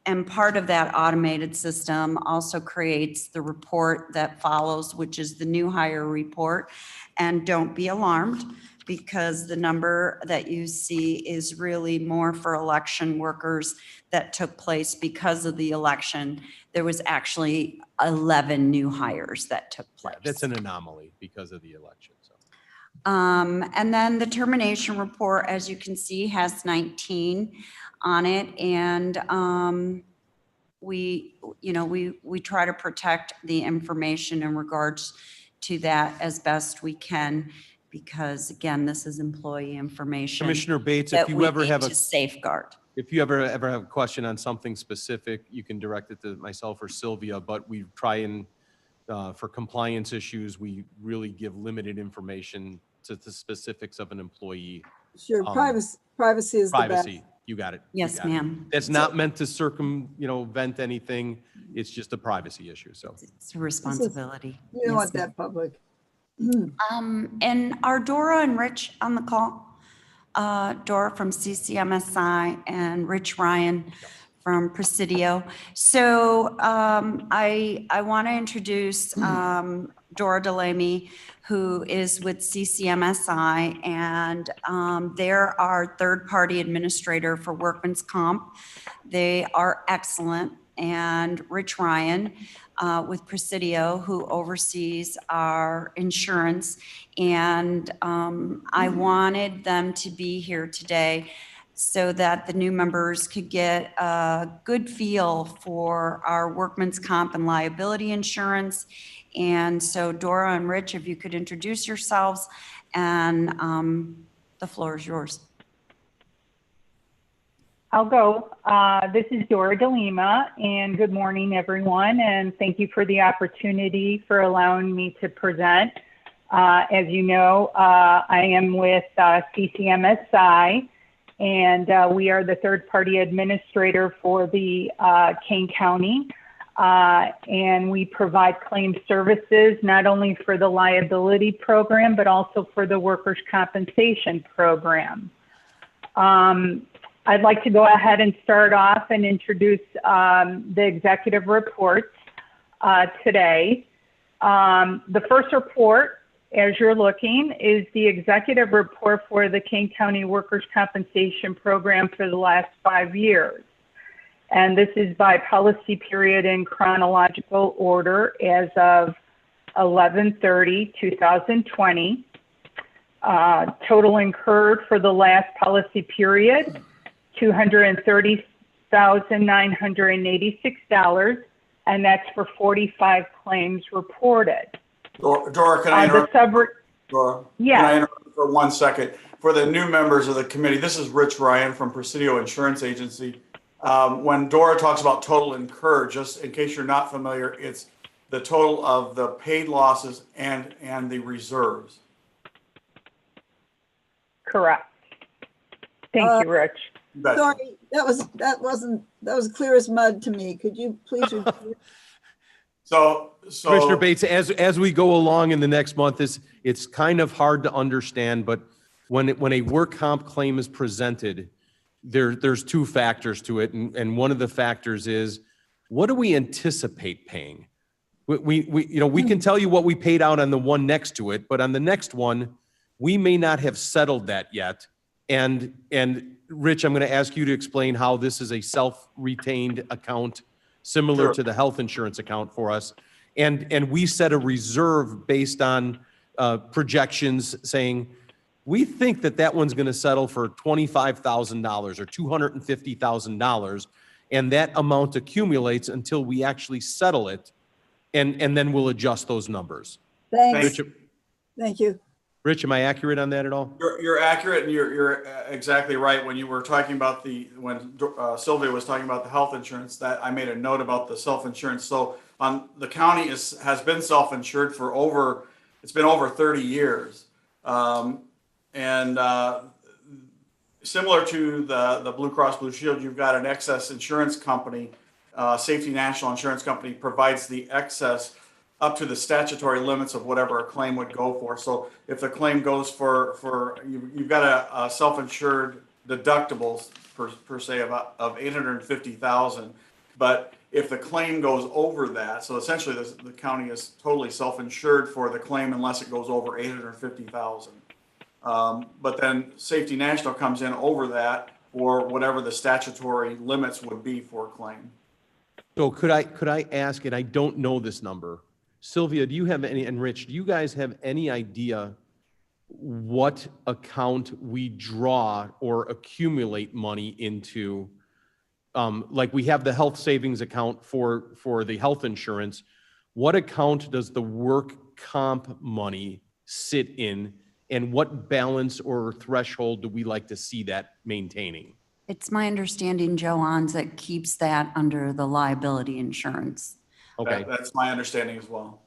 And part of that automated system also creates the report that follows, which is the new hire report. And don't be alarmed, because the number that you see is really more for election workers that took place because of the election. There was actually 11 new hires that took place. That's an anomaly because of the election. So. And then the termination report, as you can see, has 19 on it. And we try to protect the information in regards to that as best we can, because again, this is employee information. Commissioner Bates, that if you we ever need have to safeguard. If you ever have a question on something specific, you can direct it to myself or Sylvia, but we try and, for compliance issues, we really give limited information to the specifics of an employee. Sure, privacy is the best. Privacy, you got it. you Yes, got it. ma'am. It's not meant to vent anything. It's just a privacy issue, so. It's a responsibility. You don't Yes, want ma'am. that public. And are Dora and Rich on the call? Dora from CCMSI and Rich Ryan from Presidio. So I want to introduce Dora Delaney, who is with CCMSI, and they're our third-party administrator for workman's comp. They are excellent. And Rich Ryan with Presidio, who oversees our insurance. And I wanted them to be here today so that the new members could get a good feel for our workman's comp and liability insurance. And so Dora and Rich, if you could introduce yourselves, and the floor is yours. I'll go. This is Dora DeLima, and good morning, everyone, and thank you for the opportunity for allowing me to present. As you know, I am with CCMSI, and we are the third-party administrator for the Kane County, and we provide claim services not only for the liability program, but also for the workers' compensation program. I'd like to go ahead and start off and introduce the executive reports today. The first report, as you're looking, is the executive report for the Kane County Workers' Compensation Program for the last 5 years. And this is by policy period in chronological order as of 11/30/2020. Total incurred for the last policy period, $230,986, and that's for 45 claims reported. Dora, can I interrupt? Dora, yeah. Can I interrupt for 1 second? For the new members of the committee, this is Rich Ryan from Presidio Insurance Agency. When Dora talks about total incurred, just in case you're not familiar, it's the total of the paid losses and the reserves. Correct. Thank you, Rich. Sorry, that was clear as mud to me. Could you please repeat? So Commissioner Bates, as we go along in the next month, it's kind of hard to understand, but when a work comp claim is presented, there's two factors to it, and one of the factors is, what do we anticipate paying? We can tell you what we paid out on the one next to it, but on the next one, we may not have settled that yet. And Rich, I'm going to ask you to explain how this is a self-retained account, similar to the health insurance account for us. And we set a reserve based on projections saying, We think that that one's going to settle for $25,000 or $250,000, and that amount accumulates until we actually settle it, and then we'll adjust those numbers. Thanks. Rich, Thank you. Rich, am I accurate on that at all? You're accurate, and you're exactly right. When you were talking about when Sylvia was talking about the health insurance, that I made a note about the self-insurance. So the county has been self-insured for it's been over 30 years. Similar to the Blue Cross Blue Shield, you've got an excess insurance company. Safety National Insurance Company provides the excess up to the statutory limits of whatever a claim would go for. So if the claim goes you've got a self-insured deductibles per se of 850,000, but if the claim goes over that, so essentially the county is totally self-insured for the claim unless it goes over 850,000. But then Safety National comes in over that or whatever the statutory limits would be for a claim. So could I ask, and I don't know this number, Sylvia, do you have any, and Rich, do you guys have any idea what account we draw or accumulate money into? Like we have the health savings account for the health insurance. What account does the work comp money sit in, and what balance or threshold do we like to see that maintaining? It's my understanding, Joe Onza keeps that under the liability insurance. Okay. That's my understanding as well.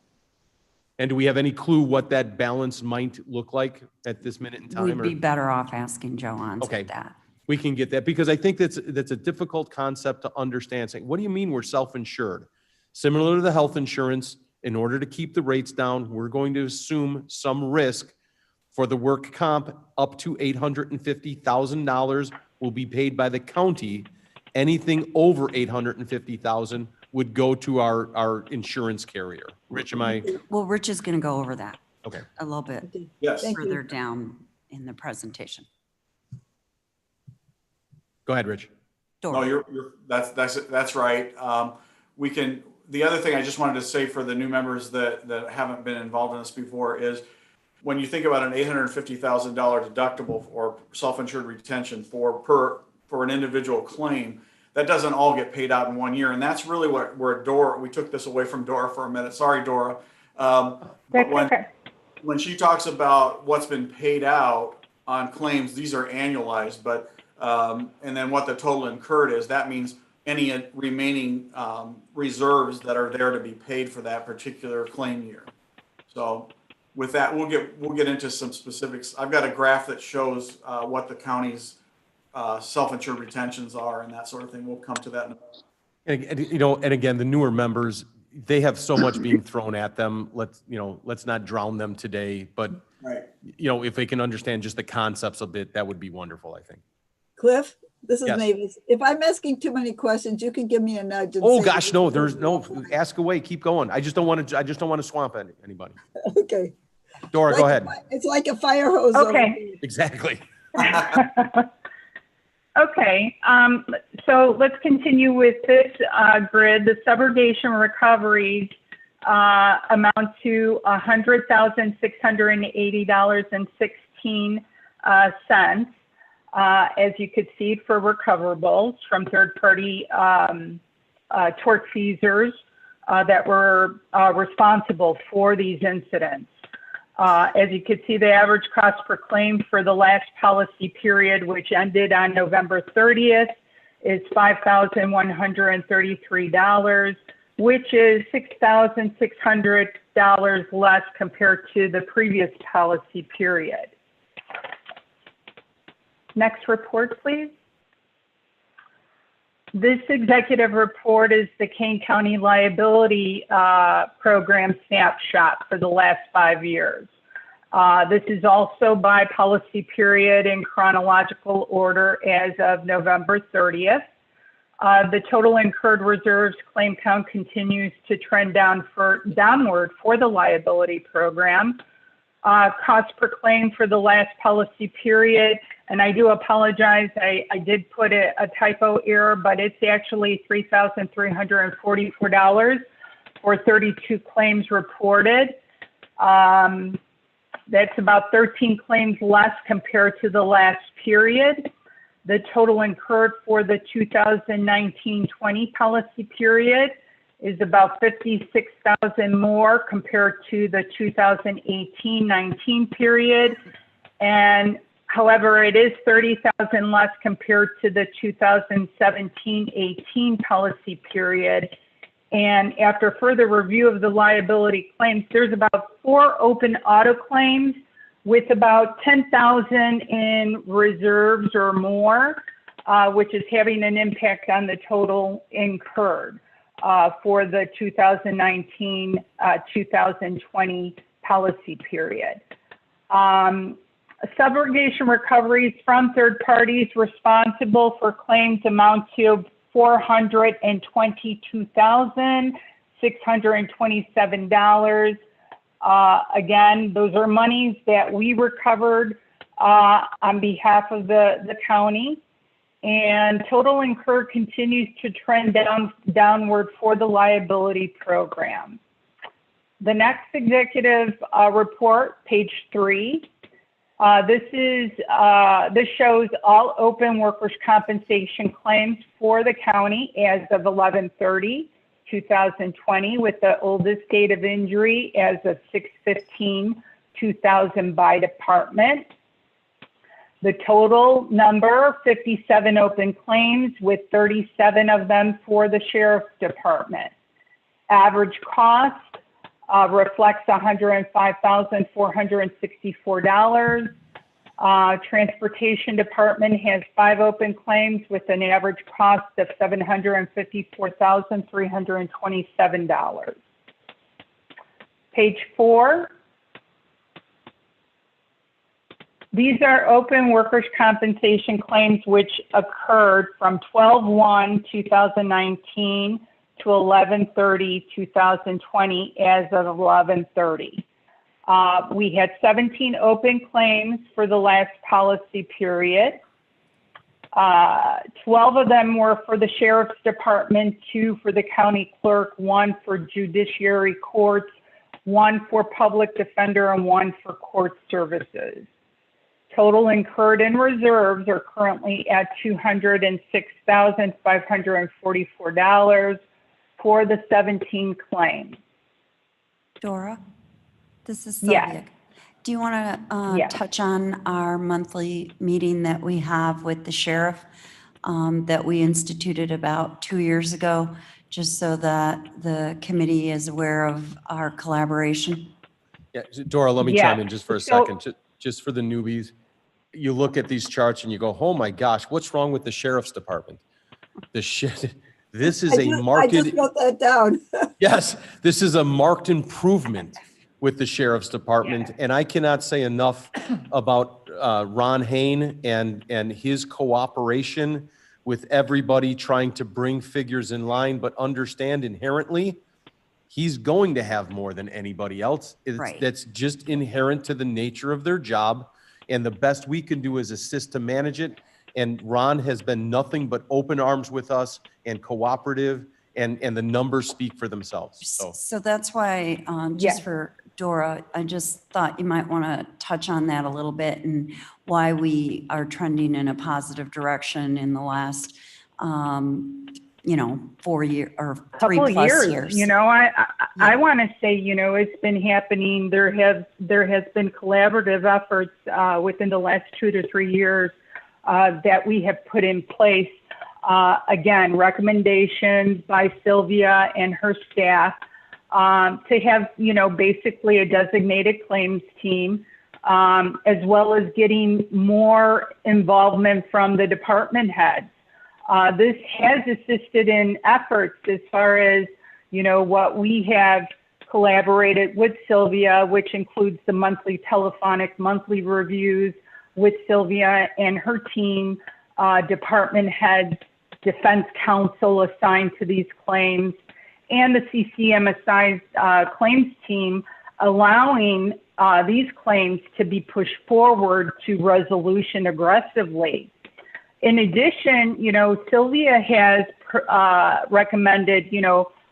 And do we have any clue what that balance might look like at this minute in time? We'd be better off asking Joe Onza that. We can get that, because I think that's a difficult concept to understand. Saying, what do you mean we're self-insured? Similar to the health insurance, in order to keep the rates down, we're going to assume some risk for the work comp up to $850,000 will be paid by the county. Anything over $850,000 would go to our insurance carrier. Rich, am I? Well, Rich is going to go over that Okay. a little bit Yes. further down in the presentation. Go ahead, Rich. No, that's right. The other thing I just wanted to say for the new members that haven't been involved in this before is when you think about an $850,000 deductible or self-insured retention for an individual claim, that doesn't all get paid out in 1 year. And that's really where Dora, we took this away from Dora for a minute. Sorry, Dora. When she talks about what's been paid out on claims, these are annualized, but and then what the total incurred is, that means any remaining reserves that are there to be paid for that particular claim year. So with that, we'll get into some specifics. I've got a graph that shows what the county's self-insured retentions are and that sort of thing. We'll come to that in a minute. And again, the newer members, they have so much being thrown at them. Let's not drown them today, but right. If they can understand just the concepts a bit, that would be wonderful, I think. Cliff, this is Yes. Mavis. If I'm asking too many questions, you can give me a nudge. And Oh say- gosh, no, there's no, ask away, keep going. I just don't want to swamp anybody. Okay. Dora, go ahead. It's like a fire hose. over Okay. here. Exactly. Okay, so let's continue with this grid. The subrogation recoveries amount to $100,680.16. As you could see, for recoverables from third-party tortfeasors that were responsible for these incidents. As you can see, the average cost per claim for the last policy period, which ended on November 30th, is $5,133, which is $6,600 less compared to the previous policy period. Next report, please. This executive report is the Kane County Liability Program snapshot for the last 5 years. This is also by policy period in chronological order as of November 30th. The total incurred reserves claim count continues to trend downward for the liability program. Cost per claim for the last policy period, and I do apologize, I did put a typo error, but it's actually $3,344 for 32 claims reported. That's about 13 claims less compared to the last period. The total incurred for the 2019-20 policy period is about 56,000 more compared to the 2018-19 period. And however, it is 30,000 less compared to the 2017-18 policy period. And after further review of the liability claims, there's about 4 open auto claims with about 10,000 in reserves or more, which is having an impact on the total incurred for the 2019-2020 policy period. Subrogation recoveries from third parties responsible for claims amount to $422,627. Again, those are monies that we recovered on behalf of the county, and total incurred continues to trend downward for the liability program. The next executive report, page 3. This shows all open workers' compensation claims for the county as of 11/30/2020, with the oldest date of injury as of 6/15/2000 by department. The total number, 57 open claims, with 37 of them for the sheriff's department. Average cost reflects $105,464. Transportation department has 5 open claims with an average cost of $754,327. Page 4. These are open workers' compensation claims which occurred from 12/1/2019 to 11/30/2020 as of 11/30. We had 17 open claims for the last policy period. 12 of them were for the sheriff's department, 2 for the county clerk, 1 for judiciary courts, 1 for public defender, and 1 for court services. Total incurred in reserves are currently at $206,544 for the 17 claims. Dora, this is Sylvia. Yes. Do you want to Yes. touch on our monthly meeting that we have with the sheriff that we instituted about 2 years ago, just so that the committee is aware of our collaboration? Yeah, Dora, let me Yeah. chime in just for a So- second, just for the newbies. You look at these charts and you go, oh my gosh, what's wrong with the sheriff's department? This is a I marked, just wrote that down. yes, this is a marked improvement with the sheriff's department. And I cannot say enough about Ron Hain and his cooperation with everybody trying to bring figures in line, but understand inherently, he's going to have more than anybody else. Right. That's just inherent to the nature of their job. And the best we can do is assist to manage it. And Ron has been nothing but open arms with us and cooperative, and the numbers speak for themselves. So that's why, just Yes. for Dora, I just thought you might want to touch on that a little bit and why we are trending in a positive direction in the last, 4 year or 3+ years. I want to say, it's been happening. There has been collaborative efforts within the last 2 to 3 years that we have put in place. Again, recommendations by Sylvia and her staff to have, basically a designated claims team, as well as getting more involvement from the department heads. This has assisted in efforts as far as, what we have collaborated with Sylvia, which includes the monthly telephonic monthly reviews with Sylvia and her team, department heads, defense counsel assigned to these claims, and the CCM assigned claims team, allowing these claims to be pushed forward to resolution aggressively. In addition, Sylvia has recommended,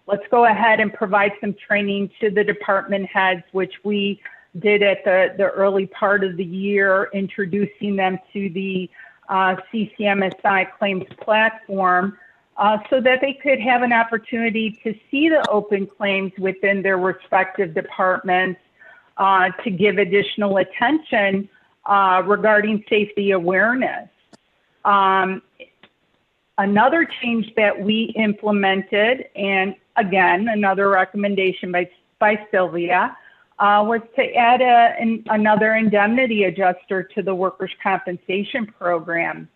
let's go ahead and provide some training to the department heads, which we did at the early part of the year, introducing them to the CCMSI claims platform so that they could have an opportunity to see the open claims within their respective departments to give additional attention regarding safety awareness. Another change that we implemented, and again, another recommendation by Sylvia, was to add another indemnity adjuster to the workers' compensation program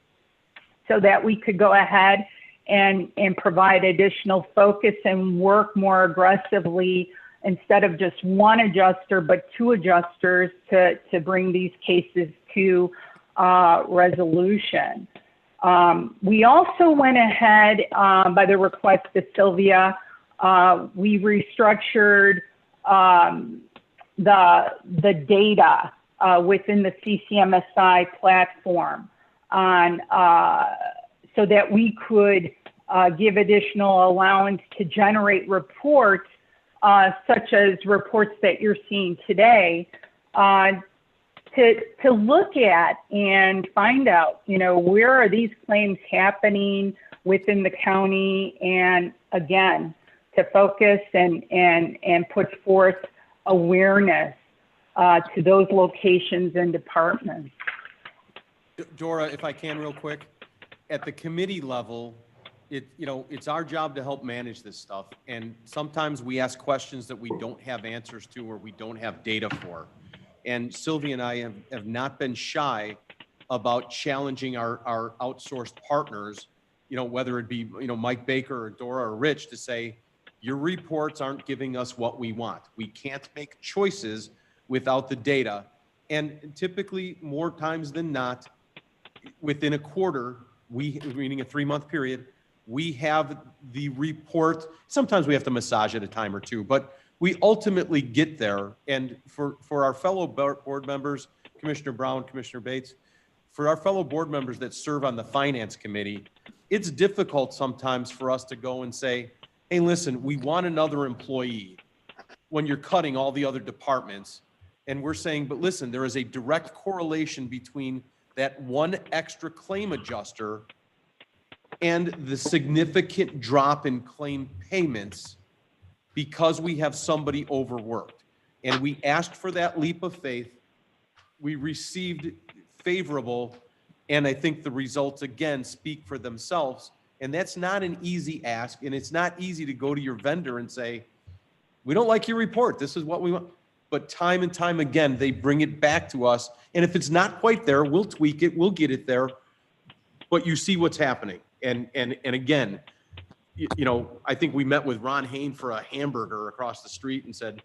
so that we could go ahead and provide additional focus and work more aggressively instead of just one adjuster, but two adjusters to bring these cases to resolution. We also went ahead by the request of Sylvia, we restructured the data within the CCMSI platform on so that we could give additional allowance to generate reports such as reports that you're seeing today to look at and find out, you know, where are these claims happening within the county, and again, to focus and put forth awareness to those locations and departments. Dora, if I can real quick, at the committee level, it's our job to help manage this stuff. And sometimes we ask questions that we don't have answers to or we don't have data for. And Sylvia and I have not been shy about challenging our outsourced partners, you know, whether it be, you know, Mike Baker or Dora or Rich, to say, your reports aren't giving us what we want. We can't make choices without the data. And typically, more times than not, within a quarter, meaning a 3-month period, we have the report. Sometimes we have to massage it a time or two, but we ultimately get there. And for our fellow board members, Commissioner Brown, Commissioner Bates, for our fellow board members that serve on the Finance Committee, it's difficult sometimes for us to go and say, hey, listen, we want another employee when you're cutting all the other departments. And we're saying, but listen, there is a direct correlation between that one extra claim adjuster and the significant drop in claim payments because we have somebody overworked. And we asked for that leap of faith. We received favorable, and I think the results again speak for themselves. And that's not an easy ask, and it's not easy to go to your vendor and say, we don't like your report, this is what we want. But time and time again, they bring it back to us. And if it's not quite there, we'll tweak it, we'll get it there. But you see what's happening. And again, you know, I think we met with Ron Hain for a hamburger across the street and said,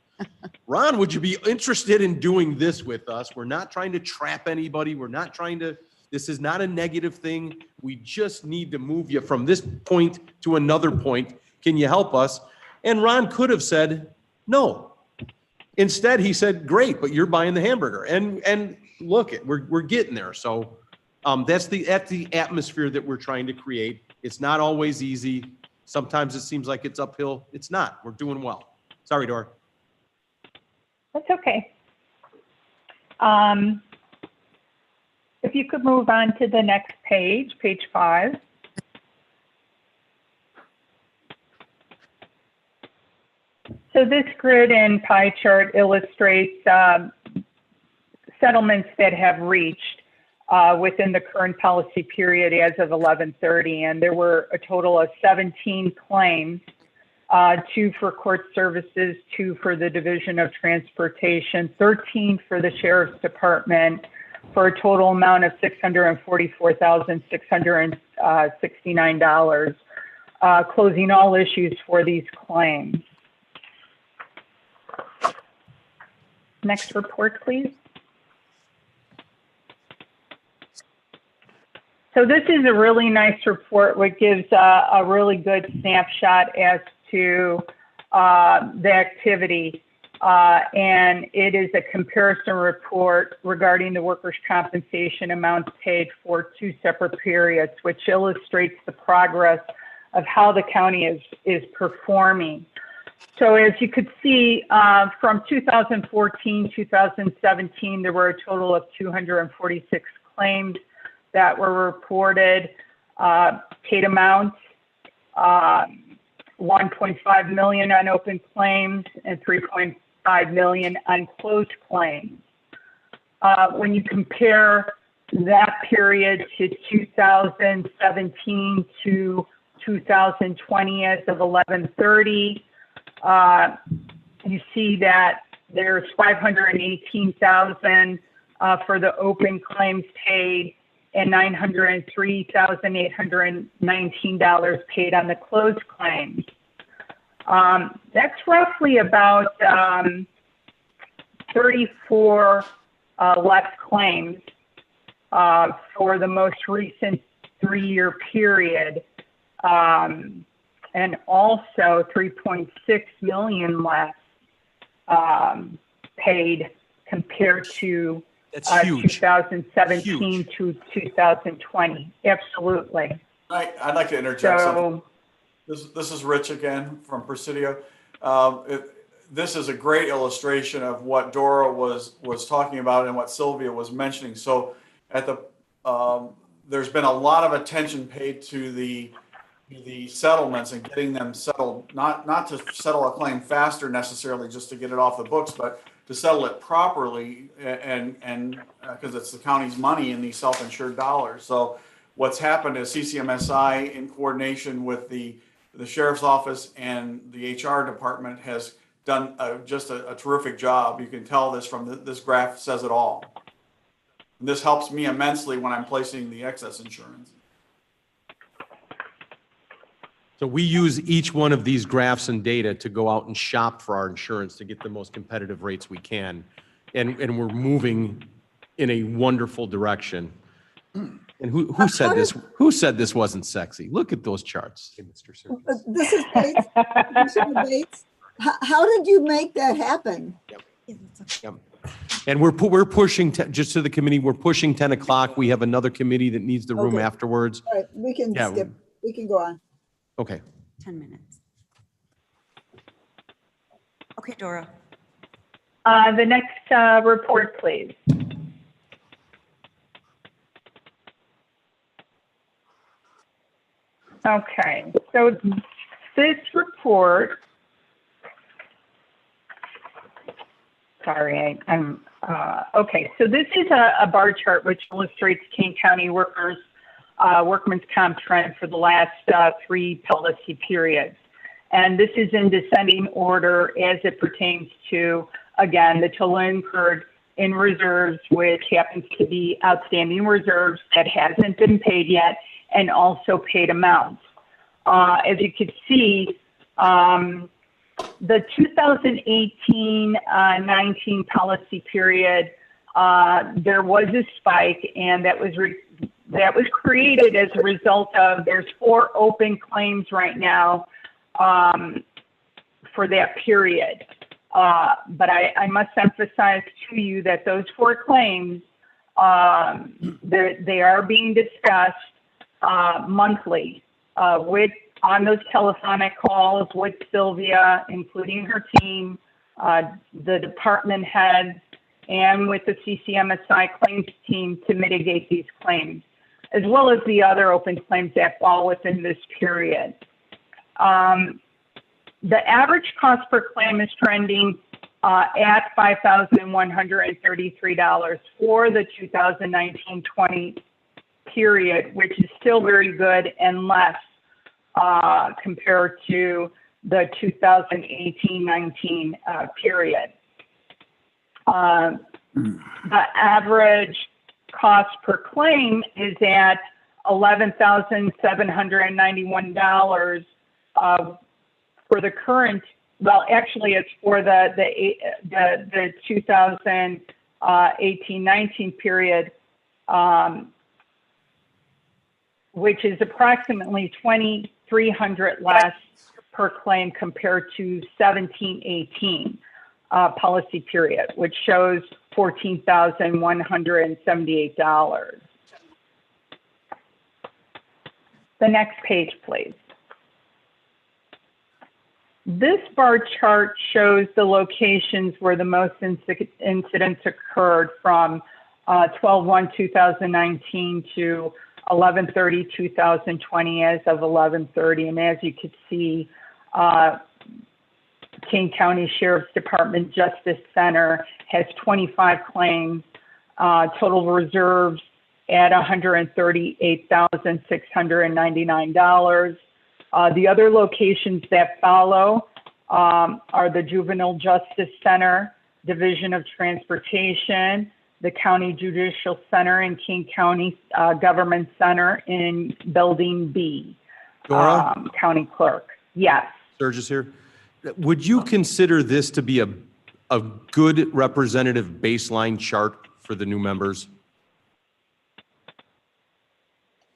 Ron, would you be interested in doing this with us? We're not trying to trap anybody. We're not trying to, this is not a negative thing. We just need to move you from this point to another point. Can you help us? And Ron could have said, no. Instead, he said, great, but you're buying the hamburger. And look, we're getting there. So that's the atmosphere that we're trying to create. It's not always easy. Sometimes it seems like it's uphill. It's not. We're doing well. Sorry, Dora. That's okay. If you could move on to the next page, page 5. So this grid and pie chart illustrates settlements that have reached within the current policy period as of 11/30, and there were a total of 17 claims, 2 for court services, 2 for the Division of Transportation, 13 for the Sheriff's Department, for a total amount of $644,669, closing all issues for these claims. Next report, please. So this is a really nice report, which gives a really good snapshot as to the activity. And it is a comparison report regarding the workers' compensation amounts paid for 2 separate periods, which illustrates the progress of how the county is performing. So as you could see, from 2014, 2017, there were a total of 246 claims that were reported. Paid amounts, 1.5 million on open claims and 3.5 million on closed claims. When you compare that period to 2017 to 2020 as of 11/30, you see that there's 518,000 for the open claims paid and $903,819 paid on the closed claims. That's roughly about 34 less claims for the most recent 3-year period. And also 3.6 million less paid compared to That's huge. 2017 to 2020. Absolutely. I'd like to interject something. So, This is Rich again from Presidio. This is a great illustration of what Dora was talking about and what Sylvia was mentioning. So at the there's been a lot of attention paid to the settlements and getting them settled, not to settle a claim faster necessarily just to get it off the books, but to settle it properly and because it's the county's money in these self-insured dollars. So what's happened is CCMSI, in coordination with the sheriff's office and the HR department, has done just a terrific job. You can tell this from this graph says it all. And this helps me immensely when I'm placing the excess insurance. So we use each one of these graphs and data to go out and shop for our insurance to get the most competitive rates we can. And we're moving in a wonderful direction. And who said this? Who said this wasn't sexy? Look at those charts. Hey, Mr. Circus. This is Bates. Commissioner Bates. How did you make that happen? Yep. And we're pushing, just to the committee, we're pushing 10 o'clock. We have another committee that needs the room Okay. afterwards. All right, we can Yeah. skip. We can go on. Okay. 10 minutes. Okay, Dora. the next report, please. Okay, so this report, sorry, okay, so this is a bar chart which illustrates King County workers' workman's comp trend for the last 3 policy periods. And this is in descending order as it pertains to, again, the total incurred in reserves, which happens to be outstanding reserves that hasn't been paid yet, and also paid amounts. As you can see, the 2018-19 policy period, there was a spike, and that was created as a result of, there's 4 open claims right now for that period. But I must emphasize to you that those 4 claims, they are being discussed monthly on those telephonic calls with Sylvia, including her team, the department heads, and with the CCMSI claims team to mitigate these claims, as well as the other open claims that fall within this period. The average cost per claim is trending at $5,133 for the 2019-20 period, which is still very good and less compared to the 2018-19 period. The average cost per claim is at $11,791 for the current. Well, actually, it's for the 2018-19 period, which is approximately $2,300 less per claim compared to 17-18 policy period, which shows $14,178. The next page, please. This bar chart shows the locations where the most incidents occurred from 12/1/2019 to 11/30/2020 as of 11/30. And as you could see, King County Sheriff's Department Justice Center has 25 claims, total reserves at $138,699. The other locations that follow are the Juvenile Justice Center, Division of Transportation, the County Judicial Center, and King County Government Center in Building B. Dora? County Clerk. Yes. Sturgis here. Would you consider this to be a good representative baseline chart for the new members?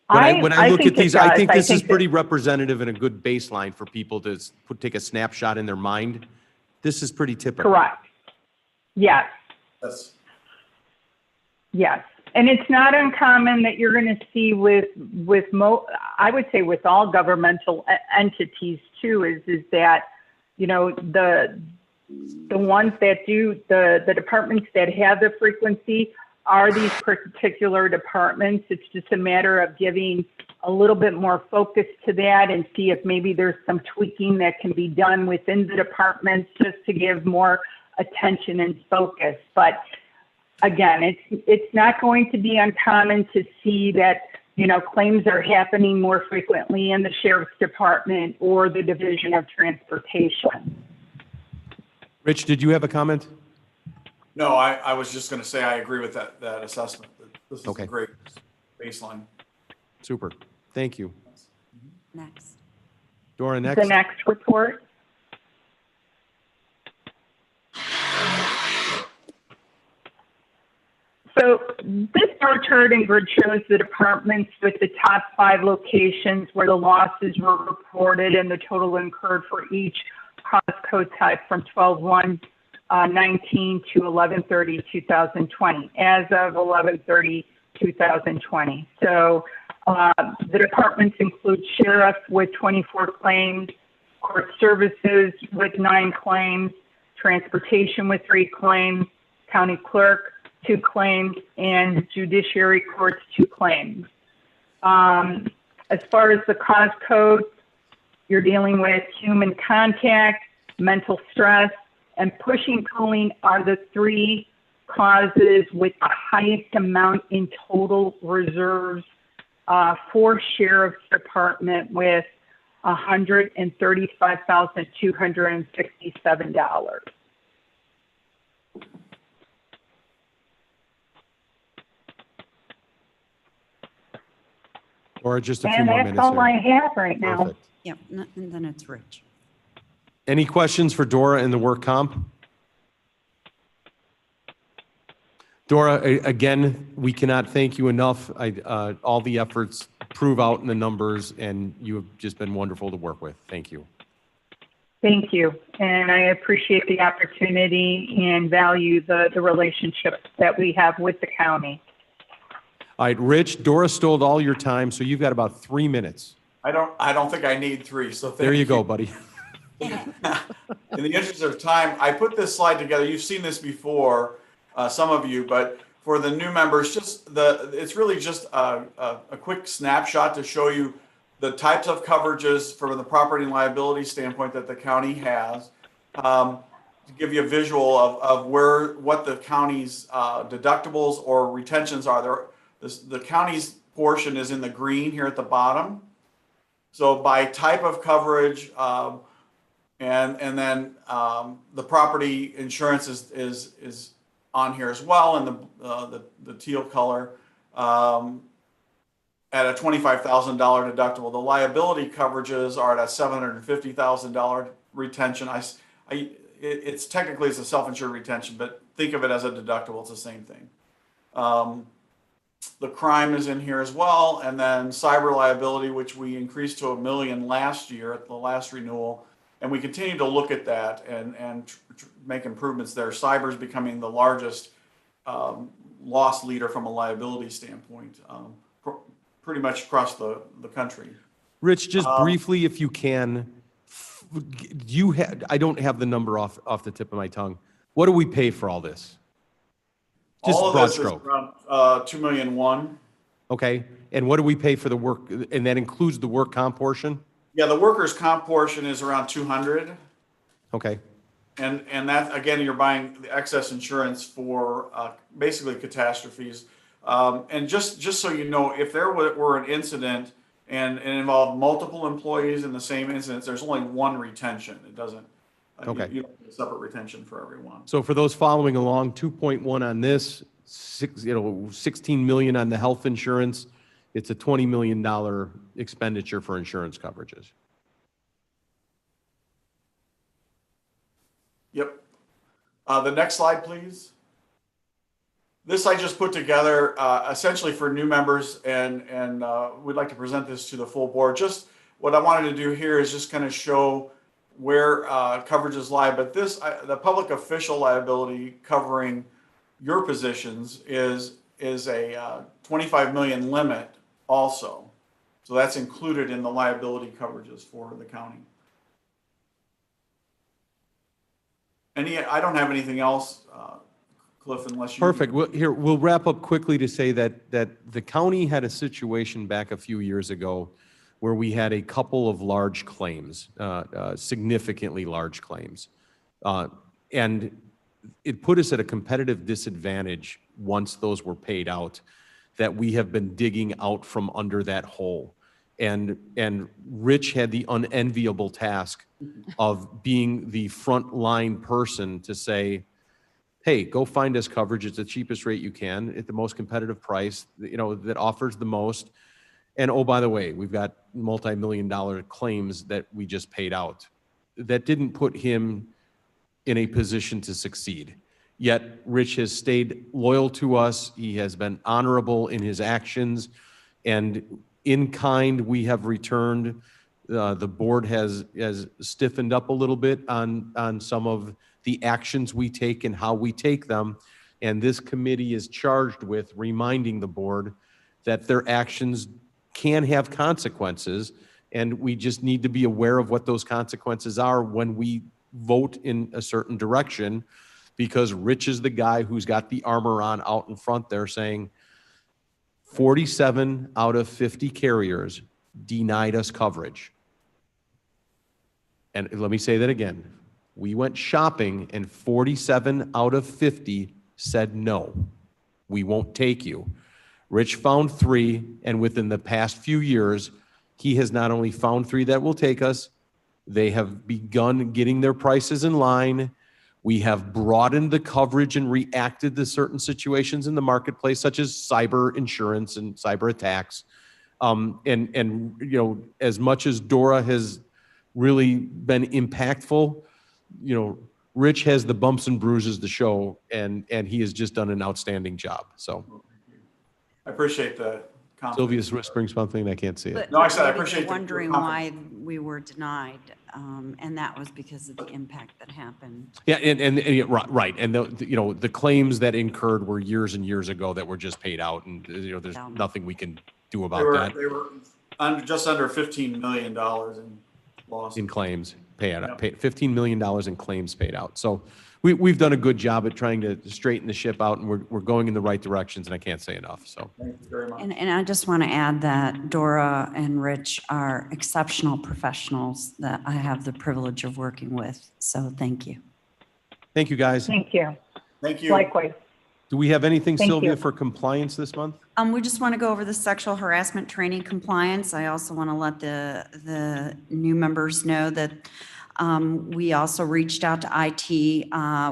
When I look at these, I think this is pretty representative and a good baseline for people to take a snapshot in their mind. This is pretty typical. Correct. Yes. Yes. Yes. And it's not uncommon that you're going to see I would say with all governmental entities too, is that, you know, the ones that do, the departments that have the frequency are these particular departments. It's just a matter of giving a little bit more focus to that and see if maybe there's some tweaking that can be done within the departments just to give more attention and focus. But again, it's not going to be uncommon to see that, you know, claims are happening more frequently in the Sheriff's Department or the Division of Transportation. Rich, did you have a comment? No, I was just going to say I agree with that assessment. This is Okay. a great baseline. Super. Thank you. Next. Dora, next. The next report. So this bar chart and grid shows the departments with the top 5 locations where the losses were reported and the total incurred for each cost code type from 12/1/19 to 11/30/2020, as of 11/30/2020. So the departments include sheriff with 24 claims, court services with 9 claims, transportation with 3 claims, county clerk 2 claims, and judiciary courts 2 claims. As far as the cause code, you're dealing with human contact, mental stress, and pushing pulling are the 3 causes with the highest amount in total reserves for Sheriff's Department, with $135,267. Or just a few And more that's minutes all I here. have right now. Perfect. Yep, and then it's Rich. Any questions for Dora in the work comp? Dora, again, we cannot thank you enough. All the efforts prove out in the numbers, and you have just been wonderful to work with. Thank you. Thank you. And I appreciate the opportunity and value the relationship that we have with the county. All right, Rich, Dora stole all your time, so you've got about 3 minutes. I don't think I need 3. So There you go, buddy. In the interest of time, I put this slide together. You've seen this before, some of you, but for the new members, it's really just a quick snapshot to show you the types of coverages from the property and liability standpoint that the county has, to give you a visual of what the county's deductibles or retentions are. The county's portion is in the green here at the bottom. So by type of coverage, and then the property insurance is on here as well, and the teal color, at a $25,000 deductible. The liability coverages are at a $750,000 retention. It's technically a self-insured retention, but think of it as a deductible. It's the same thing. The crime is in here as well, and then cyber liability, which we increased to $1 million last year at the last renewal, and we continue to look at that and make improvements there. Cyber is becoming the largest loss leader from a liability standpoint, pretty much across the country. Rich, just briefly, if you can, you had, I don't have the number off the tip of my tongue. What do we pay for all this? Just All of broad this is stroke. around 2,000,001. Okay, and what do we pay for the work, and that includes the work comp portion? Yeah, the workers' comp portion is around 200. Okay, And that, again, you're buying the excess insurance for basically catastrophes. And just so you know, if there were an incident and it involved multiple employees in the same incident, there's only one retention. It doesn't, Okay. you don't get a separate retention for everyone. so for those following along, 2.1 on this, 16 million on the health insurance, it's a $20 million expenditure for insurance coverages. Yep. The next slide, please. This I just put together essentially for new members, and we'd like to present this to the full board. Just what I wanted to do here is just kind of show where coverages lie. But this, the public official liability covering your positions is a 25 million limit also. So that's included in the liability coverages for the county. I don't have anything else, Cliff, unless you. Perfect. Well, here, we'll wrap up quickly to say that the county had a situation back a few years ago where we had a couple of large claims, significantly large claims. And it put us at a competitive disadvantage once those were paid out, that we have been digging out from under that hole. And Rich had the unenviable task of being the frontline person to say, hey, go find us coverage at the cheapest rate you can at the most competitive price, that offers the most. And oh, by the way, we've got multi-million-dollar claims that we just paid out. That didn't put him in a position to succeed. Yet Rich has stayed loyal to us. He has been honorable in his actions, and in kind, we have returned. The board has stiffened up a little bit on some of the actions we take and how we take them. And this committee is charged with reminding the board that their actions can have consequences. And we just need to be aware of what those consequences are when we vote in a certain direction, because Rich is the guy who's got the armor on out in front there saying, 47 out of 50 carriers denied us coverage. And let me say that again. We went shopping and 47 out of 50 said no, we won't take you. Rich found 3, and within the past few years, he has not only found 3 that will take us, they have begun getting their prices in line. We have broadened the coverage and reacted to certain situations in the marketplace, such as cyber insurance and cyber attacks. And as much as Dora has really been impactful, Rich has the bumps and bruises to show, and he has just done an outstanding job. So I appreciate that. Sylvia's whispering something, I can't see it. But No, I said I maybe appreciate they're the wondering confidence. why we were denied, and that was because of the impact that happened. Yeah, and right, and the claims that incurred were years and years ago that were just paid out, and there's nothing we can do about that. They were just under $15 million in loss. In claims payout, $15 million in claims paid out. So we've done a good job at trying to straighten the ship out, and we're going in the right directions, and I can't say enough. So Thank you very much. And I just want to add that Dora and Rich are exceptional professionals that I have the privilege of working with. So thank you. thank you, guys. Thank you. Thank you. Likewise. Do we have anything, Thank Sylvia, you. for compliance this month? We just want to go over the sexual harassment training compliance. I also want to let the new members know that we also reached out to IT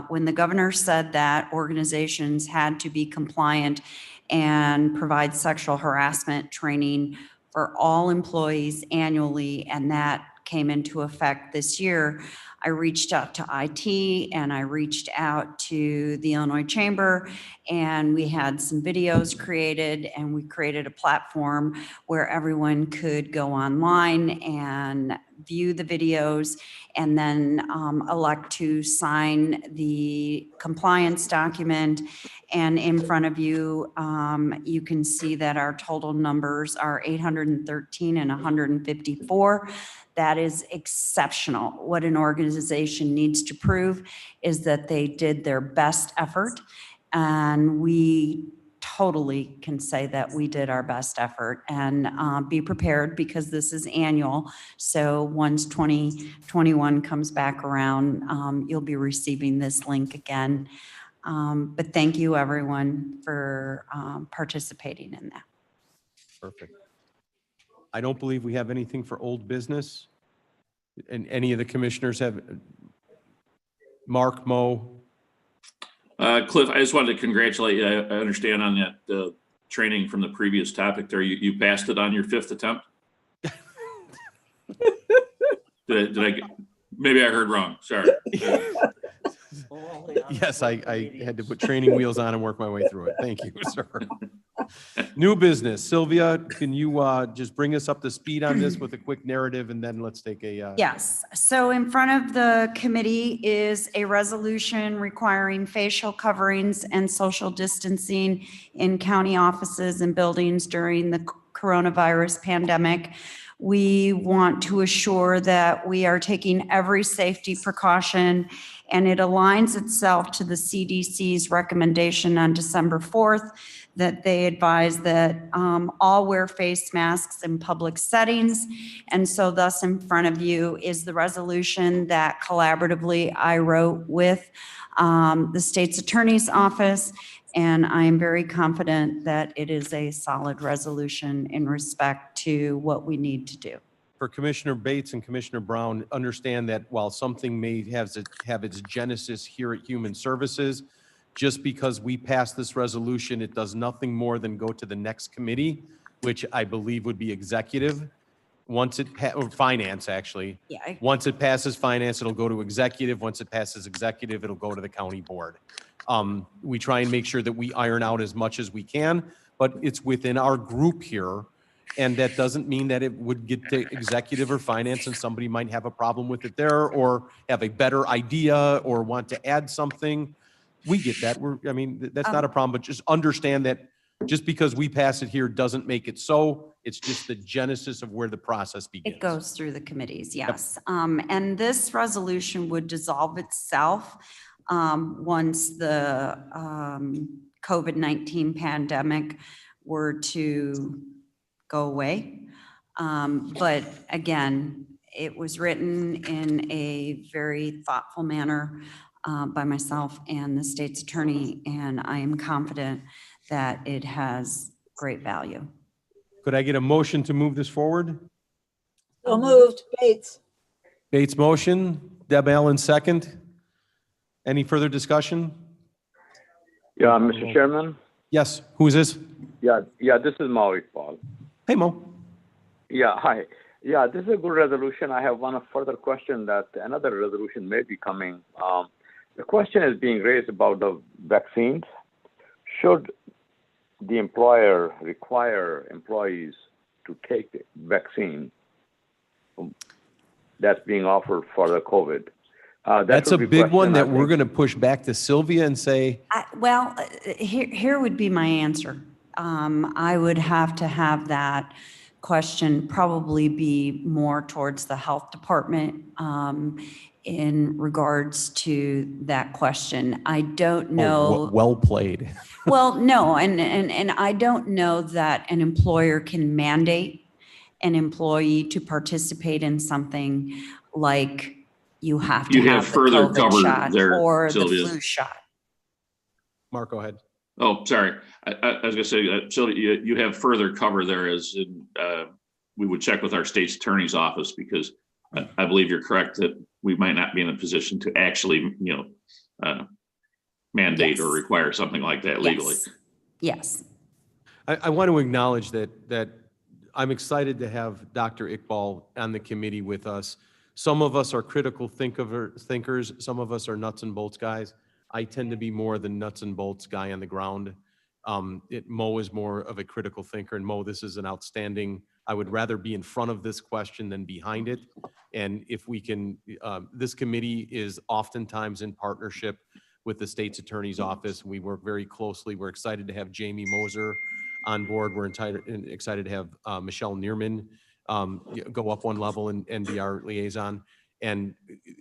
when the governor said that organizations had to be compliant and provide sexual harassment training for all employees annually, and that came into effect this year. I reached out to IT and I reached out to the Illinois Chamber, and we had some videos created, and we created a platform where everyone could go online and view the videos and then elect to sign the compliance document. And in front of you, you can see that our total numbers are 813 and 154 that is exceptional. What an organization needs to prove is that they did their best effort, and we totally can say that we did our best effort. And be prepared, because this is annual. So once 2021 comes back around, you'll be receiving this link again. But thank you, everyone, for participating in that. Perfect. I don't believe we have anything for old business. And any of the commissioners have, Mark, Mo? Cliff, I just wanted to congratulate you. I understand on that training from the previous topic there. You passed it on your 5th attempt? Maybe I heard wrong. Sorry. Yes, I had to put training wheels on and work my way through it. Thank you, sir. New business. Sylvia, can you just bring us up to speed on this with a quick narrative, and then let's take a... Yes. So in front of the committee is a resolution requiring facial coverings and social distancing in county offices and buildings during the coronavirus pandemic. We want to assure that we are taking every safety precaution, and it aligns itself to the CDC's recommendation on December 4th that they advise that all wear face masks in public settings. And so thus in front of you is the resolution that collaboratively I wrote with the state's attorney's office. And I am very confident that it is a solid resolution in respect to what we need to do. For Commissioner Bates and Commissioner Brown, understand that while something may have its genesis here at Human Services, just because we pass this resolution, it does nothing more than go to the next committee, which I believe would be executive. Once it or finance, actually. Yeah. Once it passes finance, it'll go to executive. Once it passes executive, it'll go to the county board. We try and make sure that we iron out as much as we can, but it's within our group here. And that doesn't mean that it would get to executive or finance and somebody might have a problem with it there or have a better idea or want to add something. We get that. That's not a problem, but just understand that just because we pass it here doesn't make it so. It's just the genesis of where the process begins. It goes through the committees, yes. And this resolution would dissolve itself once the COVID-19 pandemic were to go away. But again, it was written in a very thoughtful manner by myself and the state's attorney, and I am confident that it has great value. Could I get a motion to move this forward? So moved. Bates. Bates motion, Deb Allen second. Any further discussion? Yeah, Mr. Chairman. Yes, who is this? Yeah, this is Maui Paul. Hey, Mo. Yeah, hi. Yeah, this is a good resolution. I have one further question that another resolution may be coming. The question is being raised about the vaccines. Should the employer require employees to take the vaccine that's being offered for the COVID? That's a big one that we're going to push back to Sylvia and say. Here would be my answer. I would have to have that question probably be more towards the health department in regards to that question. I don't know. Well played. Well, no, and I don't know that an employer can mandate an employee to participate in something like you have to have the further COVID cover shot there, or Sylvia. the flu shot. Mark, go ahead. Oh, sorry. I was going to say, Sylvia, you have further cover there as we would check with our state's attorney's office, because I believe you're correct that we might not be in a position to actually, mandate Yes. or require something like that legally. Yes. I want to acknowledge that I'm excited to have Dr. Iqbal on the committee with us. Some of us are critical thinkers. Some of us are nuts and bolts guys. I tend to be more the nuts and bolts guy on the ground. Mo is more of a critical thinker, and Mo, this is an outstanding, I would rather be in front of this question than behind it. And if we can, this committee is oftentimes in partnership with the state's attorney's office. We work very closely. We're excited to have Jamie Moser on board. We're excited to have Michelle Neerman go up one level and be our liaison. And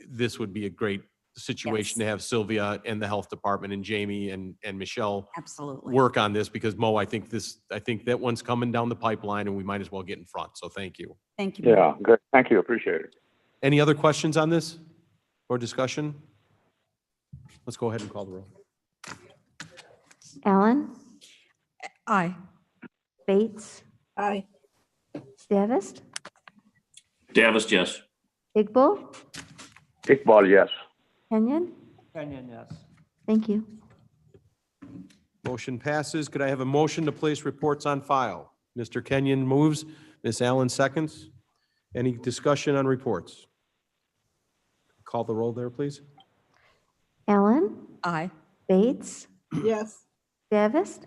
this would be a great situation to have Sylvia and the health department and Jamie and Michelle Absolutely. work on this, because Mo, I think that one's coming down the pipeline and we might as well get in front. So thank you. Thank you. Yeah, good. Thank you. Appreciate it. Any other questions on this or discussion? Let's go ahead and call the roll. Allen, Aye. Bates, Aye. Davis, Davis, yes. Igbo, Iqbal, yes. Kenyon. Kenyon, yes. Thank you. Motion passes. Could I have a motion to place reports on file? Mr. Kenyon moves. Ms. Allen seconds. Any discussion on reports? Call the roll there, please. Allen, Aye. Bates, Yes. Davis,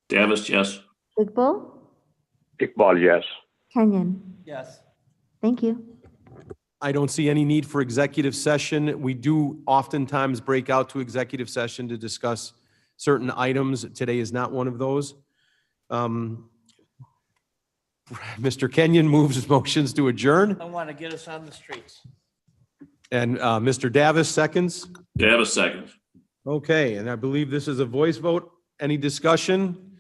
Davis, yes. Igbo, Iqbal, yes. Kenyon. Yes. Thank you. I don't see any need for executive session. We do oftentimes break out to executive session to discuss certain items. Today is not one of those. Mr. Kenyon moves motions to adjourn, I want to get us on the streets. and Mr. Davis seconds. Davis, seconds. Okay, and I believe this is a voice vote. Any discussion?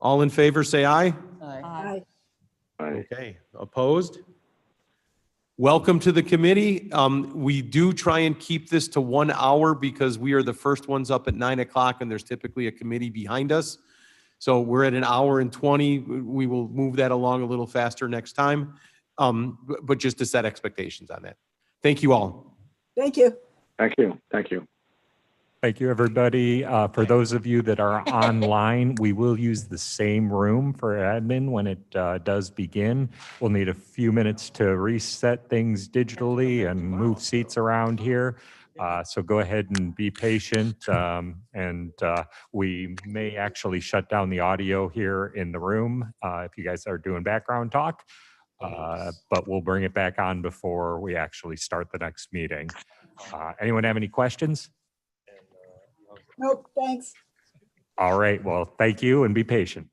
All in favor, say aye. Aye. Okay, opposed? Welcome to the committee. We do try and keep this to 1 hour because we are the first ones up at 9 o'clock and there's typically a committee behind us. So we're at 1 hour and 20. We will move that along a little faster next time. But just to set expectations on that. Thank you all. Thank you. Thank you. Thank you. Thank you, everybody. For those of you that are online, we will use the same room for admin when it does begin. We'll need a few minutes to reset things digitally and move seats around here. So go ahead and be patient. And we may actually shut down the audio here in the room if you guys are doing background talk. But we'll bring it back on before we actually start the next meeting. Anyone have any questions? Nope, thanks. All right, well, thank you and be patient.